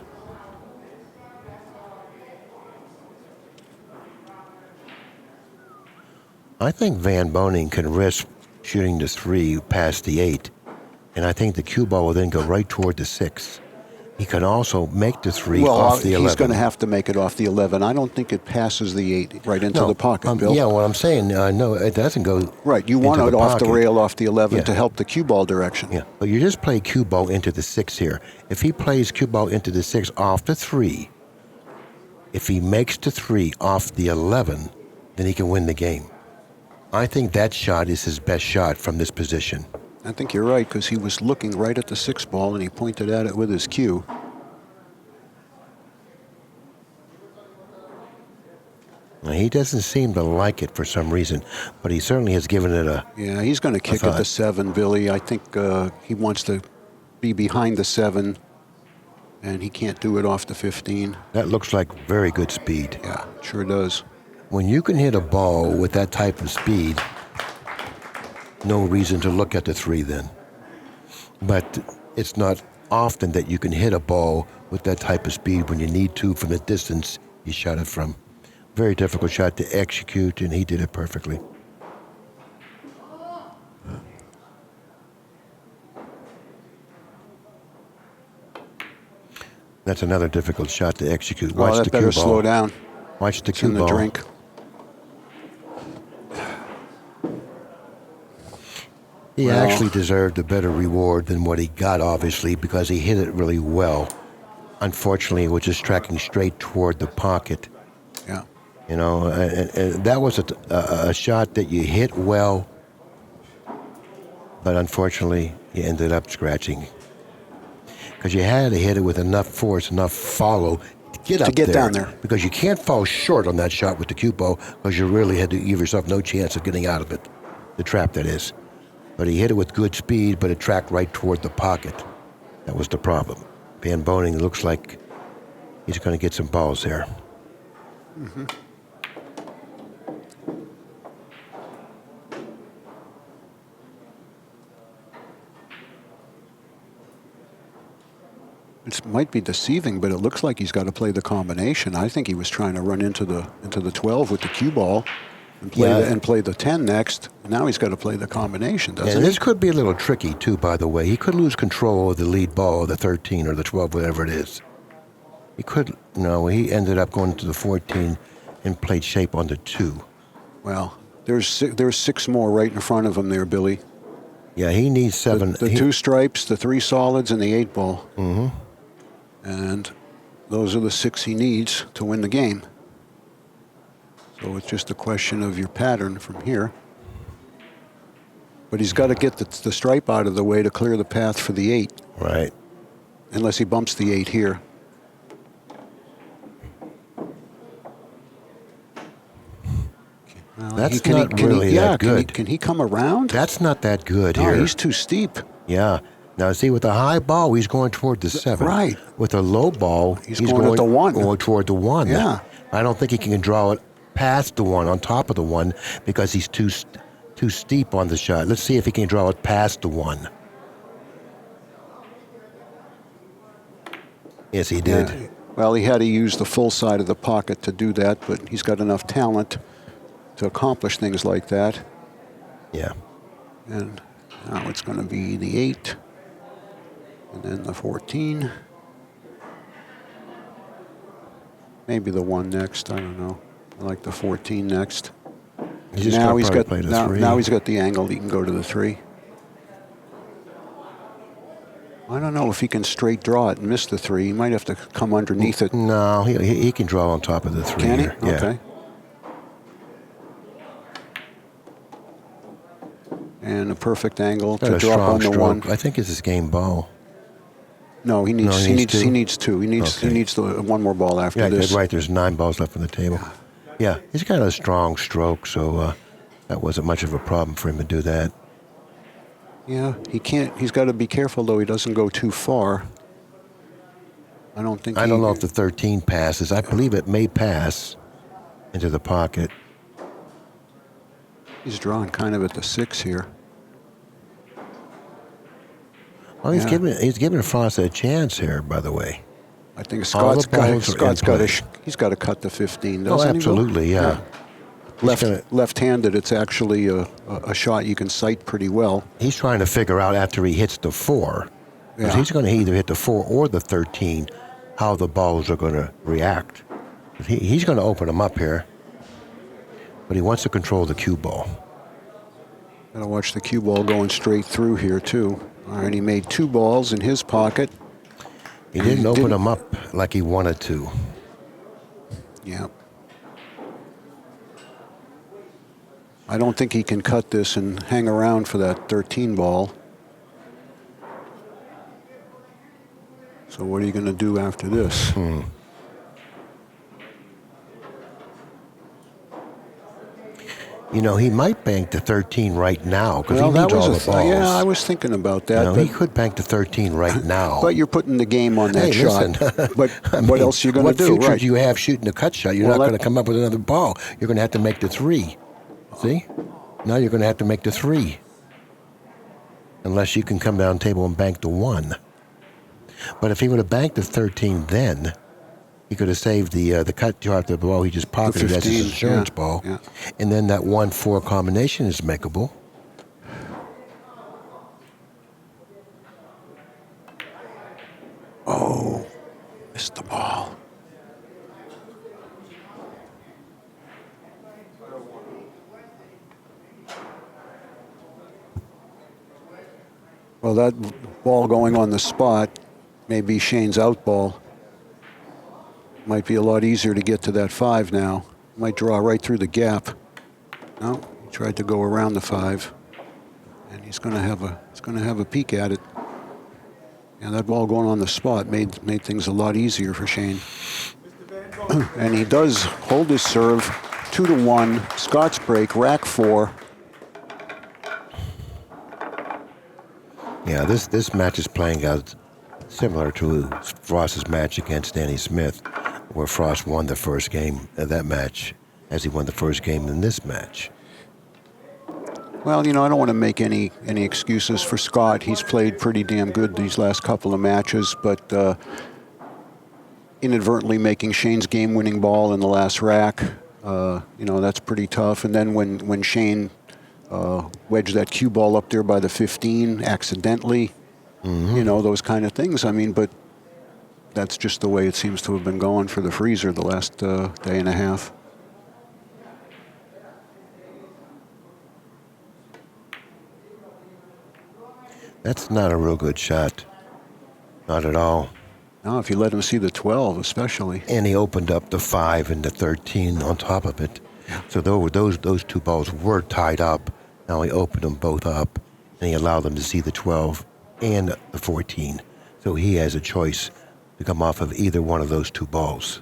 I think Van Boening can risk shooting the 3 past the 8, and I think the cue ball will then go right toward the 6. He can also make the 3 off the 11. He's going to have to make it off the 11. I don't think it passes the 8 right into the pocket, Bill. Yeah, what I'm saying, no, it doesn't go. Right, you want it off the rail, off the 11 Yeah. to help the cue ball direction. Yeah, but you just play cue ball into the 6 here. If he plays cue ball into the 6 off the 3, if he makes the 3 off the 11, then he can win the game. I think that shot is his best shot from this position. I think you're right, because he was looking right at the 6 ball and he pointed at it with his cue. Now, he doesn't seem to like it for some reason, but he certainly has given it a. Yeah, he's going to kick at the 7, Billy. I think he wants to be behind the 7, and he can't do it off the 15. That looks like very good speed. Yeah, sure does. When you can hit a ball with that type of speed, no reason to look at the 3 then. But it's not often that you can hit a ball with that type of speed when you need to from the distance you shot it from. Very difficult shot to execute, and he did it perfectly. That's another difficult shot to execute. Watch that the better cue ball. slow down. Watch the It's cue in the ball. drink. He Well, actually deserved a better reward than what he got, obviously, because he hit it really well. Unfortunately, it was just tracking straight toward the pocket. yeah. You know, and that was a shot that you hit well, but unfortunately, you ended up scratching. Because you had to hit it with enough force, enough follow to get up there. down there. Because you can't fall short on that shot with the cue ball, because you really had to give yourself no chance of getting out of it, the trap that is. But he hit it with good speed, but it tracked right toward the pocket. That was the problem. Van Boening looks like he's going to get some balls there. Mm-hmm. It might be deceiving, but it looks like he's got to play the combination. I think he was trying to run into the 12 with the cue ball and play the 10 next. Now he's got to play the combination, doesn't And he? this could be a little tricky, too, by the way. He could lose control of the lead ball, the 13 or the 12, whatever it is. He could, no, he ended up going to the 14 and played shape on the 2. Well, there's 6 more right in front of him there, Billy. Yeah, he needs 7. The 2 stripes, the 3 solids, and the 8 ball. Mm-hmm. And those are the 6 he needs to win the game. So it's just a question of your pattern from here. But he's got to get the stripe out of the way to clear the path for the 8. Right. Unless he bumps the 8 here. Well, That's not really that good. Can he come around? That's not that good No, here. he's too steep. Yeah. Now, see, with a high ball, he's going toward the 7. Right. With a low ball, He's going at the 1. Going toward the 1. Yeah. I don't think he can draw it past the 1, on top of the 1, because he's too steep on the shot. Let's see if he can draw it past the 1. Yes, he did. Yeah. Well, he had to use the full side of the pocket to do that, but he's got enough talent to accomplish things like that. Yeah. And now it's going to be the 8, and then the 14. Maybe the 1 next. I don't know. I like the 14 next. Now he's got the angle. He can go to the 3. I don't know if he can straight draw it and miss the 3. He might have to come underneath it. No, he can draw on top of the 3. Can he? Here. Yeah. Okay. And a perfect angle Got to a drop strong on the stroke. 1. I think it's his game ball. No, he needs 2. He needs Okay. the 1 more ball after Yeah, this. right. There's 9 balls left on the table. Yeah, he's got a strong stroke, so that wasn't much of a problem for him to do that. Yeah, he can't. He's got to be careful though. He doesn't go too far. I don't think. I don't know if the 13 passes. I believe it may pass into the pocket. He's drawn kind of at the 6 here. Oh, he's giving Frost a chance here, by the way. I think All the Scott's balls are in got play. he's got to cut the 15, Oh, doesn't he? Will? absolutely, yeah. Left-handed, it's actually a shot you can sight pretty well. He's trying to figure out after he hits the 4, because he's going to either hit the 4 or the 13, how the balls are going to react. He's going to open them up here, but he wants to control the cue ball. Got to watch the cue ball going straight through here too. All right, he made 2 balls in his pocket. He didn't open them up like he wanted to. Yeah. I don't think he can cut this and hang around for that 13 ball. So what are you going to do after this? You know, he might bank to 13 right now because Well, he needs that was all the balls. yeah, I was thinking about that. You know, but, he could bank to 13 right now. but you're putting the game on that Hey, shot. listen. But I what mean, else are you going to do? What future Right. do you have shooting a cut shot? You're Well, not going that- to come up with another ball. You're going to have to make the 3. See? Now you're going to have to make the 3. Unless you can come down table and bank the 1. But if he would have banked the 13 then, he could have saved the cut shot, the ball he just pocketed as his 15, insurance yeah, ball. yeah. And then that 1-4 combination is makeable. Oh, missed the ball. Well, that ball going on the spot may be Shane's out ball. Might be a lot easier to get to that 5 now. Might draw right through the gap. No, he tried to go around the 5, and he's going to have a peek at it. And that ball going on the spot made things a lot easier for Shane. And he does hold his serve, 2-1. Scott's break, rack 4. Yeah, this match is playing out similar to Frost's match against Danny Smith, where Frost won the first game of that match as he won the first game in this match. Well, you know, I don't want to make any excuses for Scott. He's played pretty damn good these last couple of matches, but inadvertently making Shane's game-winning ball in the last rack, you know, that's pretty tough. And then when Shane wedged that cue ball up there by the 15 accidentally, you know, those kind of things. I mean, but that's just the way it seems to have been going for the Freezer the last day and a half. That's not a real good shot. Not at all. Now, if you let him see the 12, especially. And he opened up the 5 and the 13 on top of it. So those 2 balls were tied up. Now he opened them both up, and he allowed them to see the 12 and the 14. So he has a choice to come off of either one of those 2 balls.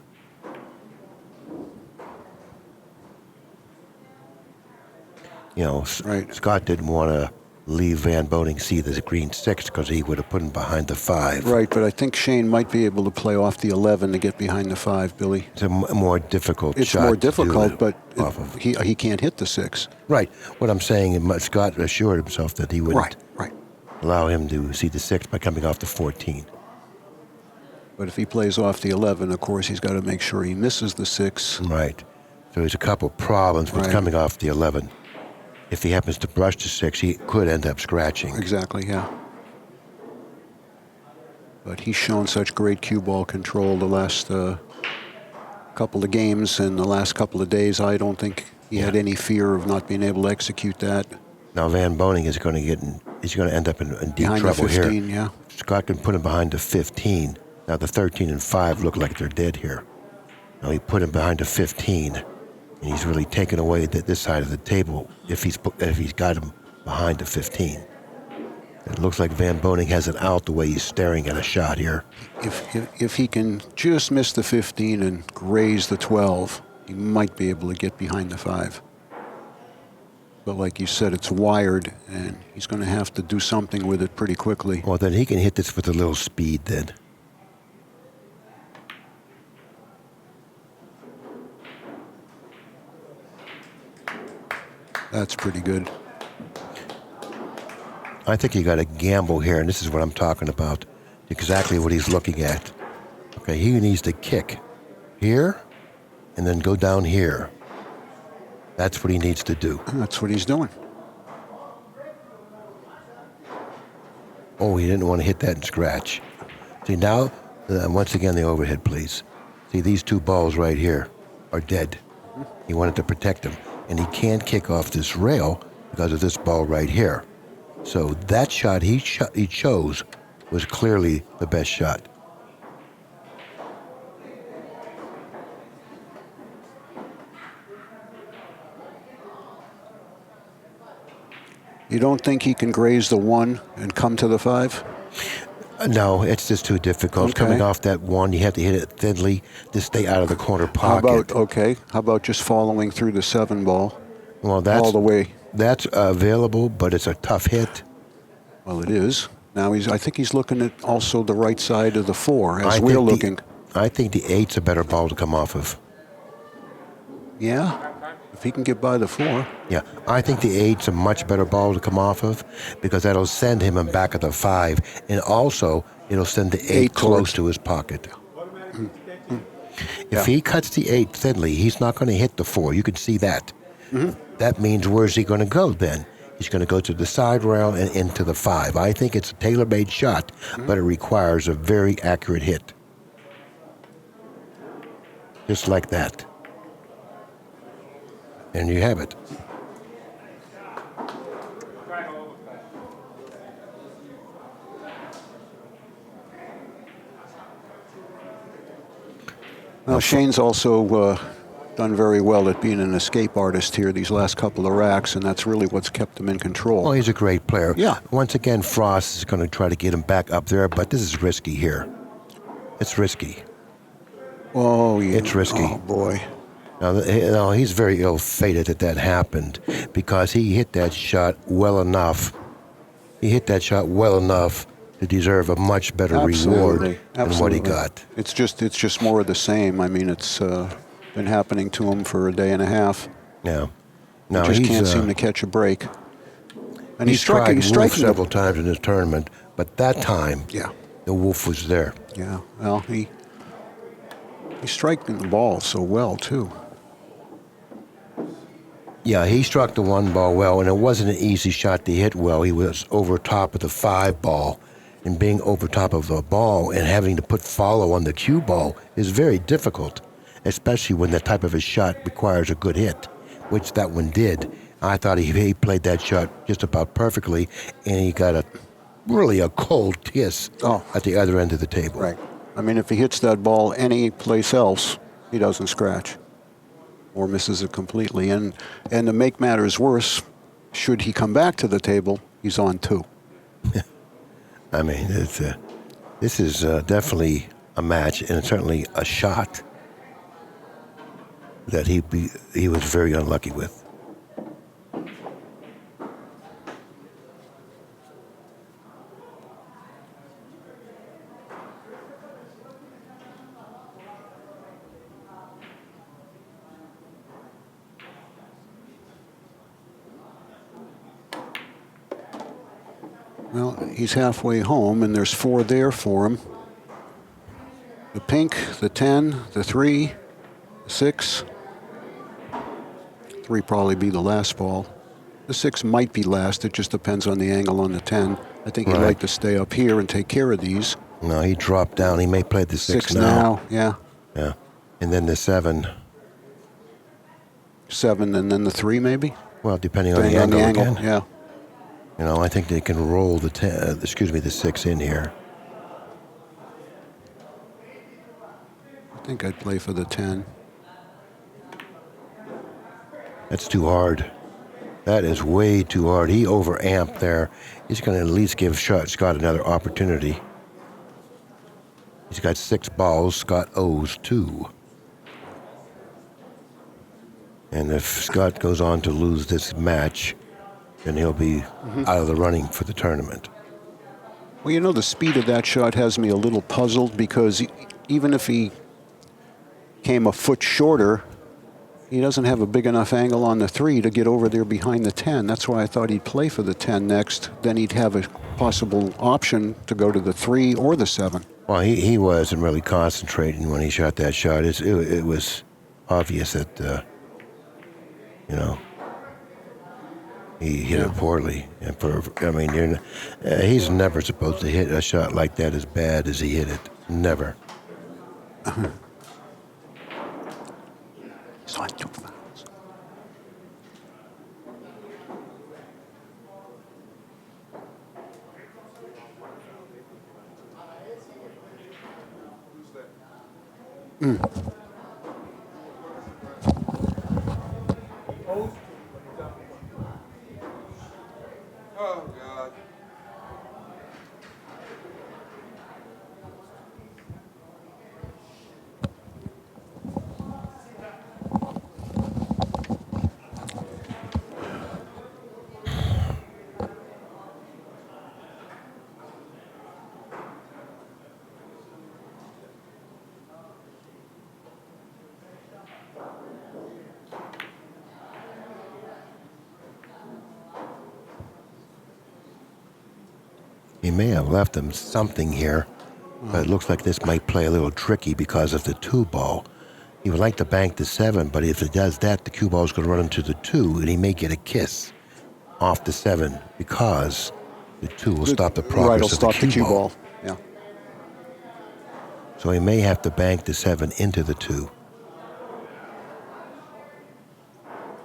You know, Right. Scott didn't want to leave Van Boening see the green 6 because he would have put him behind the 5. Right, but I think Shane might be able to play off the 11 to get behind the 5, Billy. It's a more difficult It's shot. more to do difficult, it but off of. he can't hit the 6. Right. What I'm saying is Scott assured himself that he wouldn't Right. allow him to see the 6 by coming off the 14. But if he plays off the 11, of course, he's got to make sure he misses the 6. Right. So there's a couple problems with Right. coming off the 11. If he happens to brush the 6, he could end up scratching. Exactly, yeah. But he's shown such great cue ball control the last couple of games and the last couple of days. I don't think he had any fear of not being able to execute that. Now Van Boening is going to he's going to end up in deep Behind the trouble 15, here. yeah. Scott can put him behind the 15. Now the 13 and 5 look like they're dead here. Now he put him behind the 15, and he's really taken away this side of the table if he's got him behind the 15. It looks like Van Boening has it out the way he's staring at a shot here. If he can just miss the 15 and graze the 12, he might be able to get behind the 5. But like you said, it's wired, and he's going to have to do something with it pretty quickly. Well, then he can hit this with a little speed then. That's pretty good. I think you got to gamble here, and this is what I'm talking about. Exactly what he's looking at. Okay, he needs to kick here and then go down here. That's what he needs to do. That's what he's doing. Oh, he didn't want to hit that and scratch. See, now, once again, the overhead, please. See, these 2 balls right here are dead. He wanted to protect them. And he can't kick off this rail because of this ball right here. So that shot he chose was clearly the best shot. You don't think he can graze the 1 and come to the 5? No, it's just too difficult. Okay. Coming off that 1, you have to hit it thinly to stay out of the corner How pocket. about just following through the 7 ball? Well, that's all the way. That's available, but it's a tough hit. Well, it is. Now I think he's looking at also the right side of the 4 as I we're think looking. I think the 8's a better ball to come off of. Yeah, if he can get by the 4. Yeah, I think the 8's a much better ball to come off of because that'll send him in back of the 5, and also it'll send the 8 close towards- to his pocket. Yeah. If he cuts the 8 thinly, he's not going to hit the 4. You can see that. That means where's he going to go then? He's going to go to the side rail and into the 5. I think it's a tailor-made shot, but it requires a very accurate hit. Just like that. And you have it. Well, Shane's also done very well at being an escape artist here these last couple of racks, and that's really what's kept him in control. Well, he's a great player. Yeah. Once again, Frost is going to try to get him back up there, but this is risky here. It's risky. Oh, yeah. It's risky. Oh, boy. Now, he's very ill-fated that that happened because he hit that shot well enough. He hit that shot well enough to deserve a much better reward than what he Absolutely. got. It's just more of the same. I mean, it's been happening to him for a day and a half. Yeah. He Now just he's can't seem to catch a break. And he's tried he's Wolf striking several times in this tournament, but that time Yeah, the Wolf was there. yeah. Well, he's striking the ball so well too. Yeah, he struck the 1 ball well, and it wasn't an easy shot to hit well. He was over top of the 5 ball, and being over top of the ball and having to put follow on the cue ball is very difficult, especially when that type of a shot requires a good hit, which that one did. I thought he played that shot just about perfectly, and he got really a cold kiss at the other end of the table. Right. I mean, if he hits that ball any place else, he doesn't scratch or misses it completely. And to make matters worse, should he come back to the table, he's on 2. I mean, this is definitely a match and certainly a shot that he was very unlucky with. Well, he's halfway home, and there's 4 there for him. The pink, the 10, the 3, the 6. 3 probably be the last ball. The 6 might be last. It just depends on the angle on the 10. I think he'd Right. like to stay up here and take care of these. No, he dropped down. He may play the 6 now, yeah. Yeah. And then the 7. 7, and then the 3 maybe? Well, depending on the Depending angle, on the angle, again. yeah. You know, I think they can roll the the 6 in here. I think I'd play for the 10. That's too hard. That is way too hard. He overamped there. He's going to at least give Scott another opportunity. He's got 6 balls. Scott owes 2. And if Scott goes on to lose this match, then he'll be out of the running for the tournament. Well, you know, the speed of that shot has me a little puzzled because even if he came a foot shorter, he doesn't have a big enough angle on the 3 to get over there behind the 10. That's why I thought he'd play for the 10 next. Then he'd have a possible option to go to the 3 or the 7. Well, he wasn't really concentrating when he shot that shot. It was obvious that, he hit it poorly. And he's never supposed to hit a shot like that as bad as he hit it. Never. He's on 2 fouls. Oh, God. He may have left him something here, but it looks like this might play a little tricky because of the 2 ball. He would like to bank the 7, but if it does that, the cue ball is going to run into the 2, and he may get a kiss off the 7 because the 2 will stop the progress Right, will of stop the cue ball. Yeah. So he may have to bank the 7 into the 2.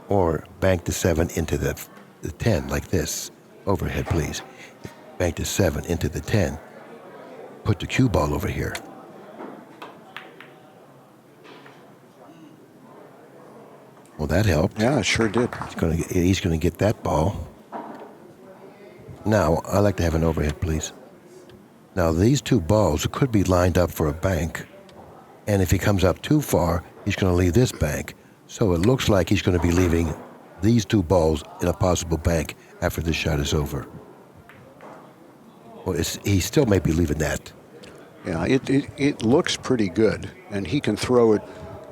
Or bank the 7 into the 10, like this. Overhead, please. Bank the 7 into the 10. Put the cue ball over here. Well, that helped. Yeah, it sure did. He's gonna get that ball. Now, I like to have an overhead, please. Now, these 2 balls could be lined up for a bank, and if he comes up too far, he's going to leave this bank. So it looks like he's going to be leaving these 2 balls in a possible bank after this shot is over. Well, he still may be leaving that. Yeah, it looks pretty good, and he can throw it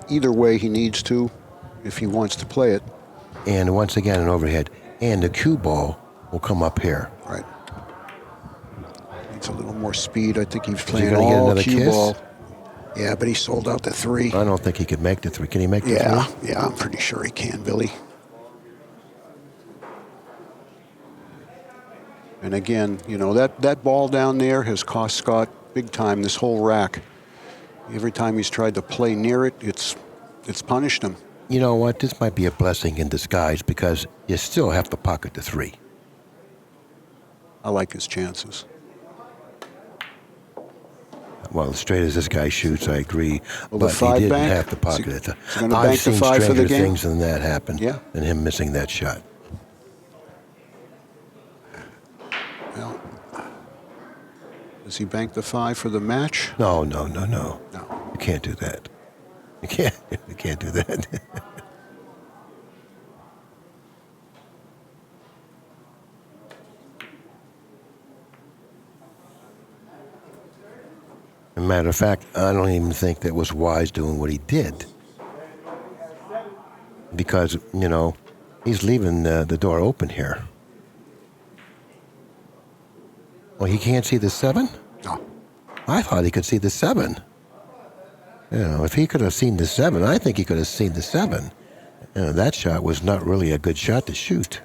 either way he needs to if he wants to play it. And once again, an overhead, and the cue ball will come up here. Right. Needs a little more speed. I think he's Is he playing gonna get all another cue kiss? ball. Yeah, but he sold out the 3. I don't think he could make the 3. Can he make the 3? Yeah, I'm pretty sure he can, Billy. And again, you know, that ball down there has cost Scott big time, this whole rack. Every time he's tried to play near it, it's punished him. You know what? This might be a blessing in disguise because you still have to pocket the 3. I like his chances. Well, as straight as this guy shoots, I agree. Well, the but he 5 didn't bank? have to pocket Is it. he gonna I've bank the seen 5 for the stranger game? things than that happen. Yeah. Than him missing that shot. Well, does he bank the 5 for the match? No. No. You can't do that. You can't do that. As a matter of fact, I don't even think that was wise doing what he did. Because, you know, he's leaving the door open here. Well, he can't see the 7? No. I thought he could see the 7. You know, if he could have seen the 7, I think he could have seen the 7. You know, that shot was not really a good shot to shoot.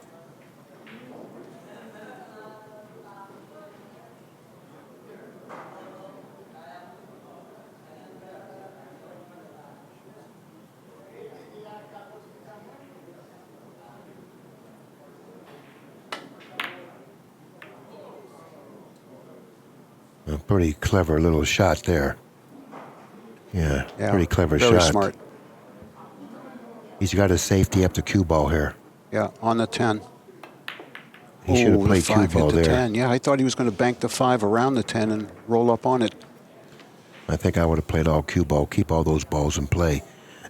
A pretty clever little shot there. Yeah, pretty clever very shot. smart. He's got a safety up the cue ball here. Yeah, on the 10. He should have the played cue 5 hit ball the there. 10. Yeah, I thought he was going to bank the 5 around the 10 and roll up on it. I think I would have played all cue ball, keep all those balls in play.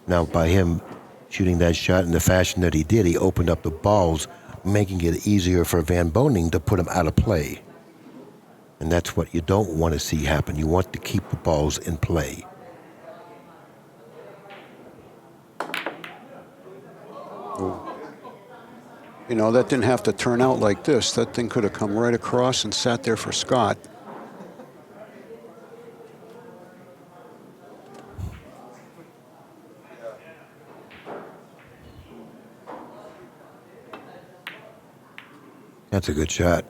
Now, by him shooting that shot in the fashion that he did, he opened up the balls, making it easier for Van Boening to put him out of play. And that's what you don't want to see happen. You want to keep the balls in play. You know, that didn't have to turn out like this. That thing could have come right across and sat there for Scott. That's a good shot.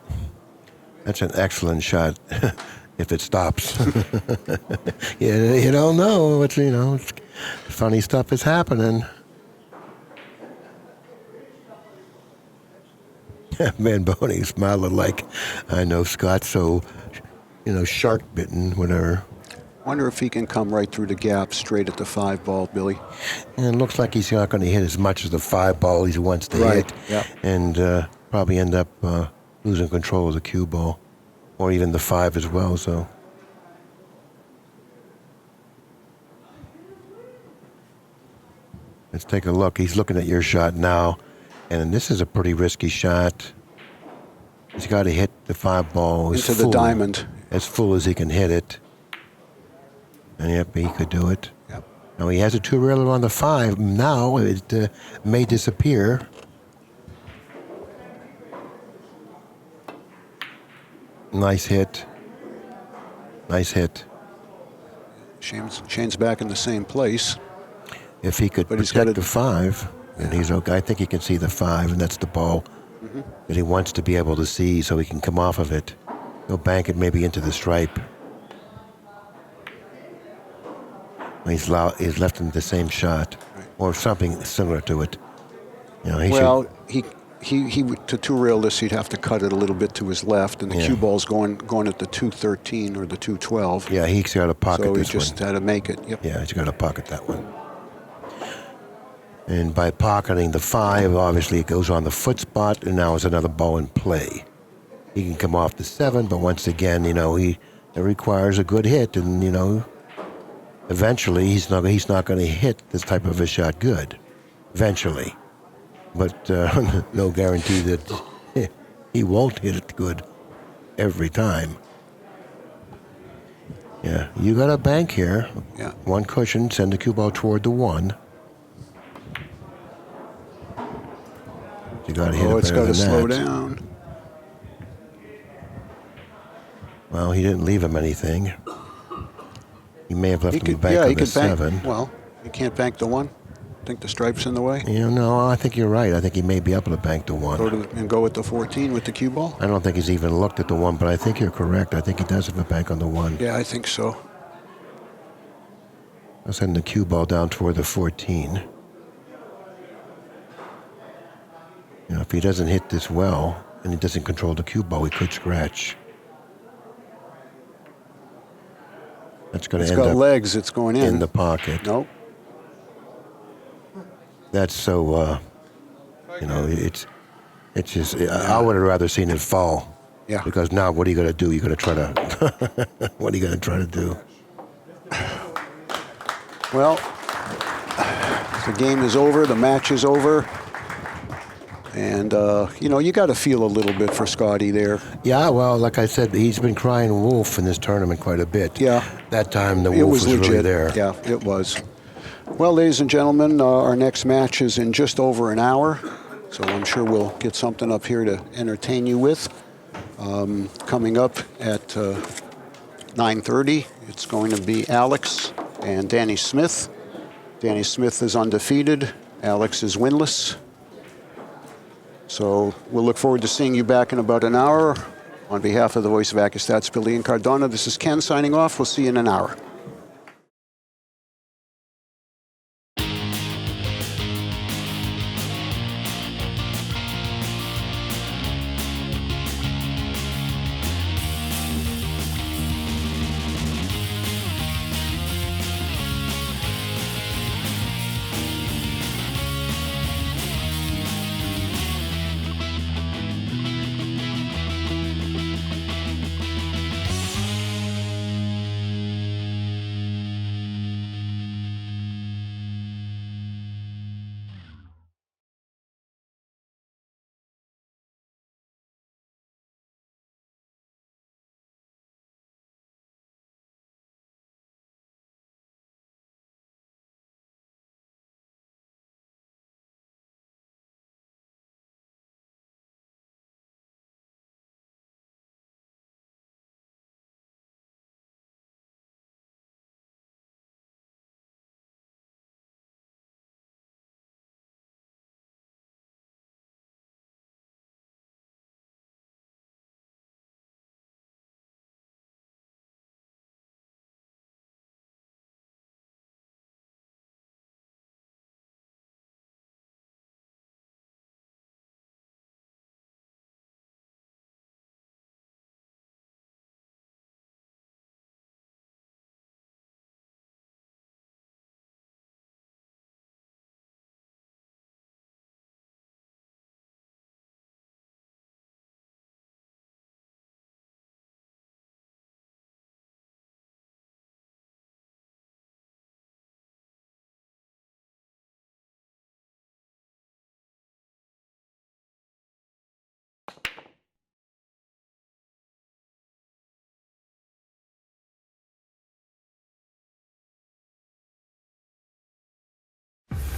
That's an excellent shot if it stops. You don't know. It's funny stuff is happening. Van Boening smiling like, I know Scott's so, shark bitten, whatever. Wonder if he can come right through the gap straight at the 5 ball, Billy. And it looks like he's not going to hit as much as the 5 ball he wants to hit. Yeah. And probably end up losing control of the cue ball. Or even the 5 as well, so. Let's take a look. He's looking at your shot now. And this is a pretty risky shot. He's got to hit the 5 ball Into the diamond. as full as he can hit it. And yep, he could do it. Yep. Now he has a 2-reeler on the 5. Now it may disappear. Nice hit. Nice hit. Shane's back in the same place. If he could But he's gotta- protect the 5, and he's okay. I think he can see the 5, and that's the ball that he wants to be able to see so he can come off of it. He'll bank it maybe into the stripe. He's left him the same shot, or something similar to it. You know, he Well, he to two-rail this, he'd have to cut it a little bit to his left, and the Yeah. cue ball's going at the 213 or the 212. yeah, he's got to pocket So he this just one. had to make it. Yep. Yeah, he's got to pocket that one. And by pocketing the 5, obviously it goes on the foot spot, and now is another ball in play. He can come off the 7, but once again, you know, it requires a good hit, and you know, eventually he's not going to hit this type of a shot good. Eventually, but no guarantee that he won't hit it good every time. Yeah, you got a bank here. Yeah. One cushion, send the cue ball toward the 1. You got to hit it It's better got to than slow that. down. Well, he didn't leave him anything. He may have left He him a could, bank yeah, on he the could bank. 7. Well, you can't bank the 1. Think the stripe's in the way. You know, I think you're right. I think he may be able to bank the 1. Go with the 14 with the cue ball. I don't think he's even looked at the 1, but I think you're correct. I think he does have a bank on the 1. Yeah, I think so. I'll send the cue ball down toward the 14. You know, if he doesn't hit this well and he doesn't control the cue ball, he could scratch. That's going to It's end got up legs. It's going in the pocket. Nope. That's so, you know, it's just, I would have rather seen it fall. Yeah. Because now what are you going to do? You're going to try to, what are you going to try to do? Well, the game is over. The match is over. And, you know, you got to feel a little bit for Scotty there. Yeah, well, like I said, he's been crying wolf in this tournament quite a bit. Yeah. That time the It wolf was was legit. really there. Yeah, it was. Well, ladies and gentlemen, our next match is in just over an hour. So I'm sure we'll get something up here to entertain you with. Coming up at 9:30, it's going to be Alex and Danny Smith. Danny Smith is undefeated. Alex is winless. So we'll look forward to seeing you back in about an hour. On behalf of the voice of Accu-Stats, Billy Incardona, this is Ken signing off. We'll see you in an hour.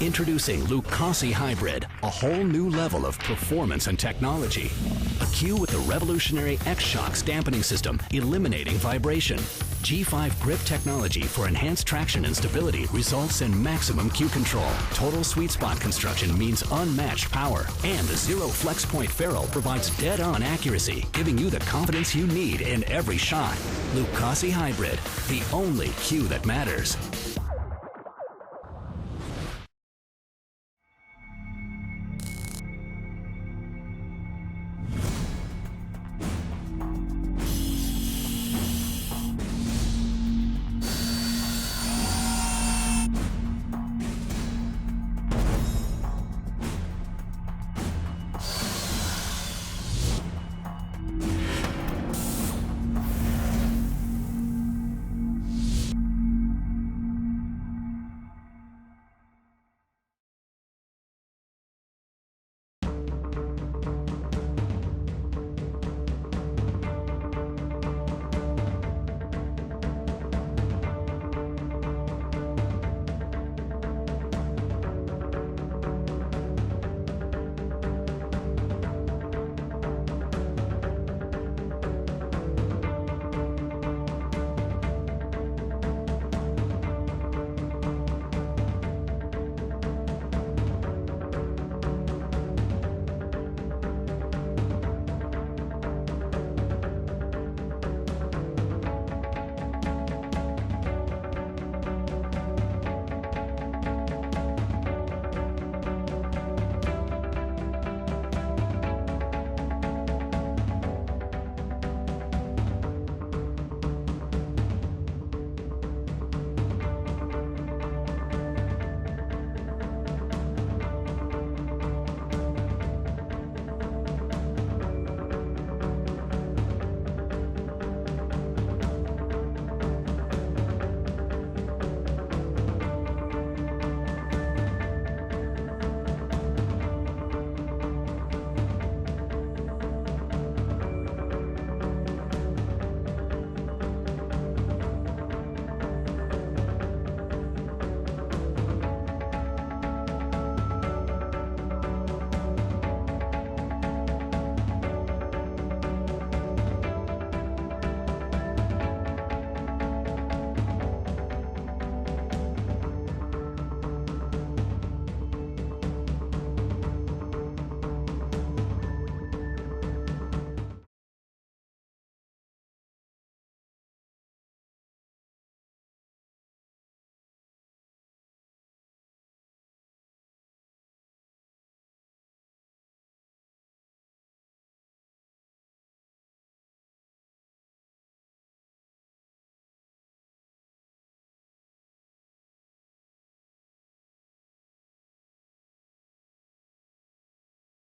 Introducing Lucasi Hybrid, a whole new level of performance and technology. A cue with the revolutionary X-Shocks dampening system, eliminating vibration. G5 grip technology for enhanced traction and stability results in maximum cue control. Total sweet spot construction means unmatched power. And the Zero Flex Point ferrule provides dead-on accuracy, giving you the confidence you need in every shot. Lucasi Hybrid, the only cue that matters.